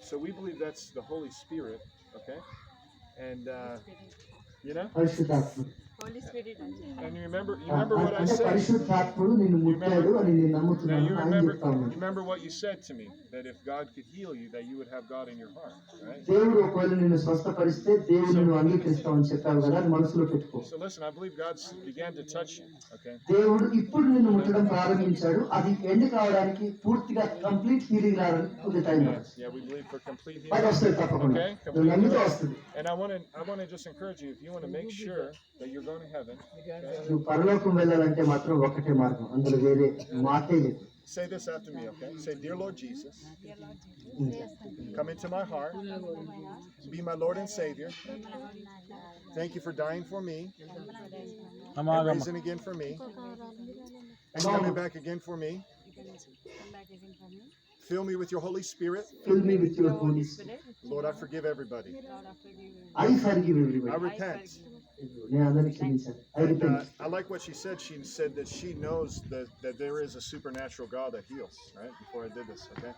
so we believe that's the Holy Spirit. Okay, and you know, పరిశుద్ధాత్ముడు and you remember what I అంటే said. పరిశుద్ధాత్ముడు నిన్ను ముట్టాడు అని నేను Now నమ్ముతున్నాను you అని చెప్తా ఉన్నాను. remember what you said to me, that if God could heal you, that you would have God in your heart, right? దేవుడు ఒకవేళ నిన్ను స్వస్థపరిస్తే దేవుడు నిన్ను అంగీకరిస్తామని చెప్పావు కదా, అది మనసులో పెట్టుకో. So listen, I believe God began to touch you. Okay, దేవుడు ఇప్పుడు నిన్ను ముట్టడం ప్రారంభించాడు. అది ఎండ్ కావడానికి పూర్తిగా కంప్లీట్ హీలింగ్ రావడానికి కొద్ది టైం పడుతుంది. yeah, we believe for complete అది healing. వస్తుంది తప్పకుండా. Okay, నువ్వు complete నమ్మితే healing. వస్తుంది. And I want to just encourage you, if you want to make sure that you're going to heaven, okay, నువ్వు పరలోకం వెళ్ళాలంటే మాత్రం ఒకటే మార్గం, అందులో వేరే మాటే లేదు. say this after me, okay? Say, Dear Lord Jesus, come into my heart, be my Lord and Savior. Thank you for dying for me అమ్మా and ఆగమ్మా. raising again for me and coming back again for me. Fill me with your Holy Spirit. Fill me with your Holy Spirit. Lord, I forgive everybody. I forgive I everybody. repent. నేను అందరినీ క్షమించాను. I And, repent. I like what she said. She said that she knows that there is a supernatural God that heals, right? Before I did this, okay?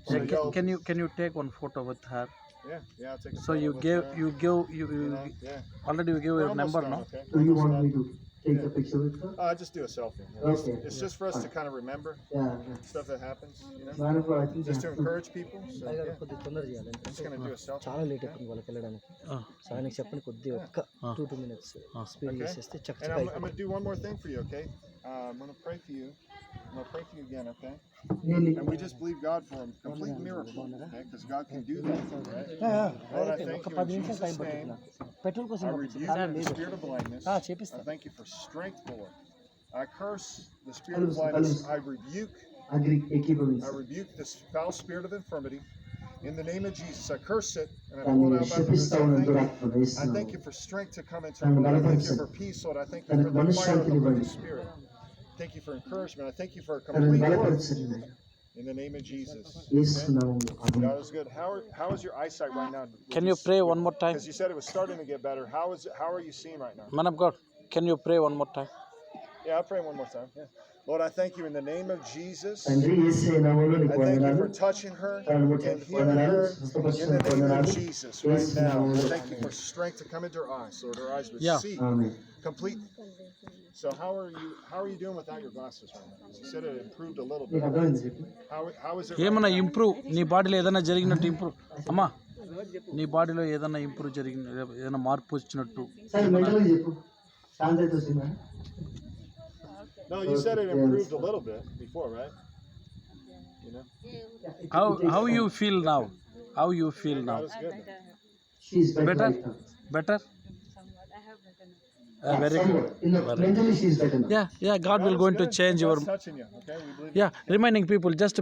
So y'all, Can you take one photo with her? yeah, I'll take a So photo you with give her, you give you you know, yeah. already you give We're your almost number, done, no? okay? Do you Almost want done. me to take a picture with her? Just do a selfie. Okay. It's just for us to kind of remember Yeah. stuff that happens, you know? దానికి కూడా I think Just to I have to- encourage people. So, అయ్యగారు yeah. కొద్దిగా తొందర చేయాలి. I'm just gonna do a selfie. చాలా late అయిపోయింది వాళ్ళకి వెళ్ళడానికి. Ah. సో ఆయనకి చెప్పండి కొద్దిగా ఒక్క 2 minutes స్పీడ్ Okay. చేసేస్తే And చక్కగా I'm gonna do one more thing for you, okay? I'm gonna pray for you. I'm gonna pray for you again, okay? నేను And we just believe God for a complete miracle, okay? Because God can do that, right? Lord, I thank ఒక you 10 in నిమిషాలు time Jesus' పడుతుంది name. నాకు. Petrol కోసం I పంపించు. rebuke కారణం the లేదు. spirit of blindness. I చేపిస్తా. thank you for strength, Lord. I curse the spirit of blindness. I rebuke this foul spirit of infirmity. In the name of Jesus, I curse it and I pull it out by the roots. I thank you for strength to come into the Lord. I thank you for peace, Lord. I thank you for the fire of the Holy Spirit. Thank you for encouragement. I thank you for a complete work. In the name of Jesus. God is good. How is your eyesight right now? Can you pray one more time? Because you said it was starting to get better. How are you seeing right now? Man of God, can you pray one more time? Yeah, I'll pray one more time. Yeah. Lord, I thank you in the name of Jesus. తండ్రి యేసయ్య నామములో I నీకు thank you వందనాలు for touching her తనను and ముట్టి healing వందనాలు her in స్వస్థపరచుకుని the name of వందనాలు Jesus right Yesu now. I నామములో thank you for strength to come into her eyes, so her eyes would Yeah. see amen. completely. So how are you doing without your glasses right now? You said it improved a little నీకు bit. అర్థమైంది చెప్పు How is it? ఏమన్నా improve నీ బాడీలో ఏదైనా జరిగినట్టు improve అమ్మా నీ బాడీలో ఏదైనా ఇంప్రూవ్ జరిగిన ఏదైనా మార్పు వచ్చినట్టు సరే మెంటల్గా చెప్పు శాంతి అయితే వచ్చిందా No, you said it improved a little bit before, right? You know? how you feel now That was good. She is better better right now better very good mentally she is better now. yeah God will going to change your God's touching you, okay? We believe yeah reminding people just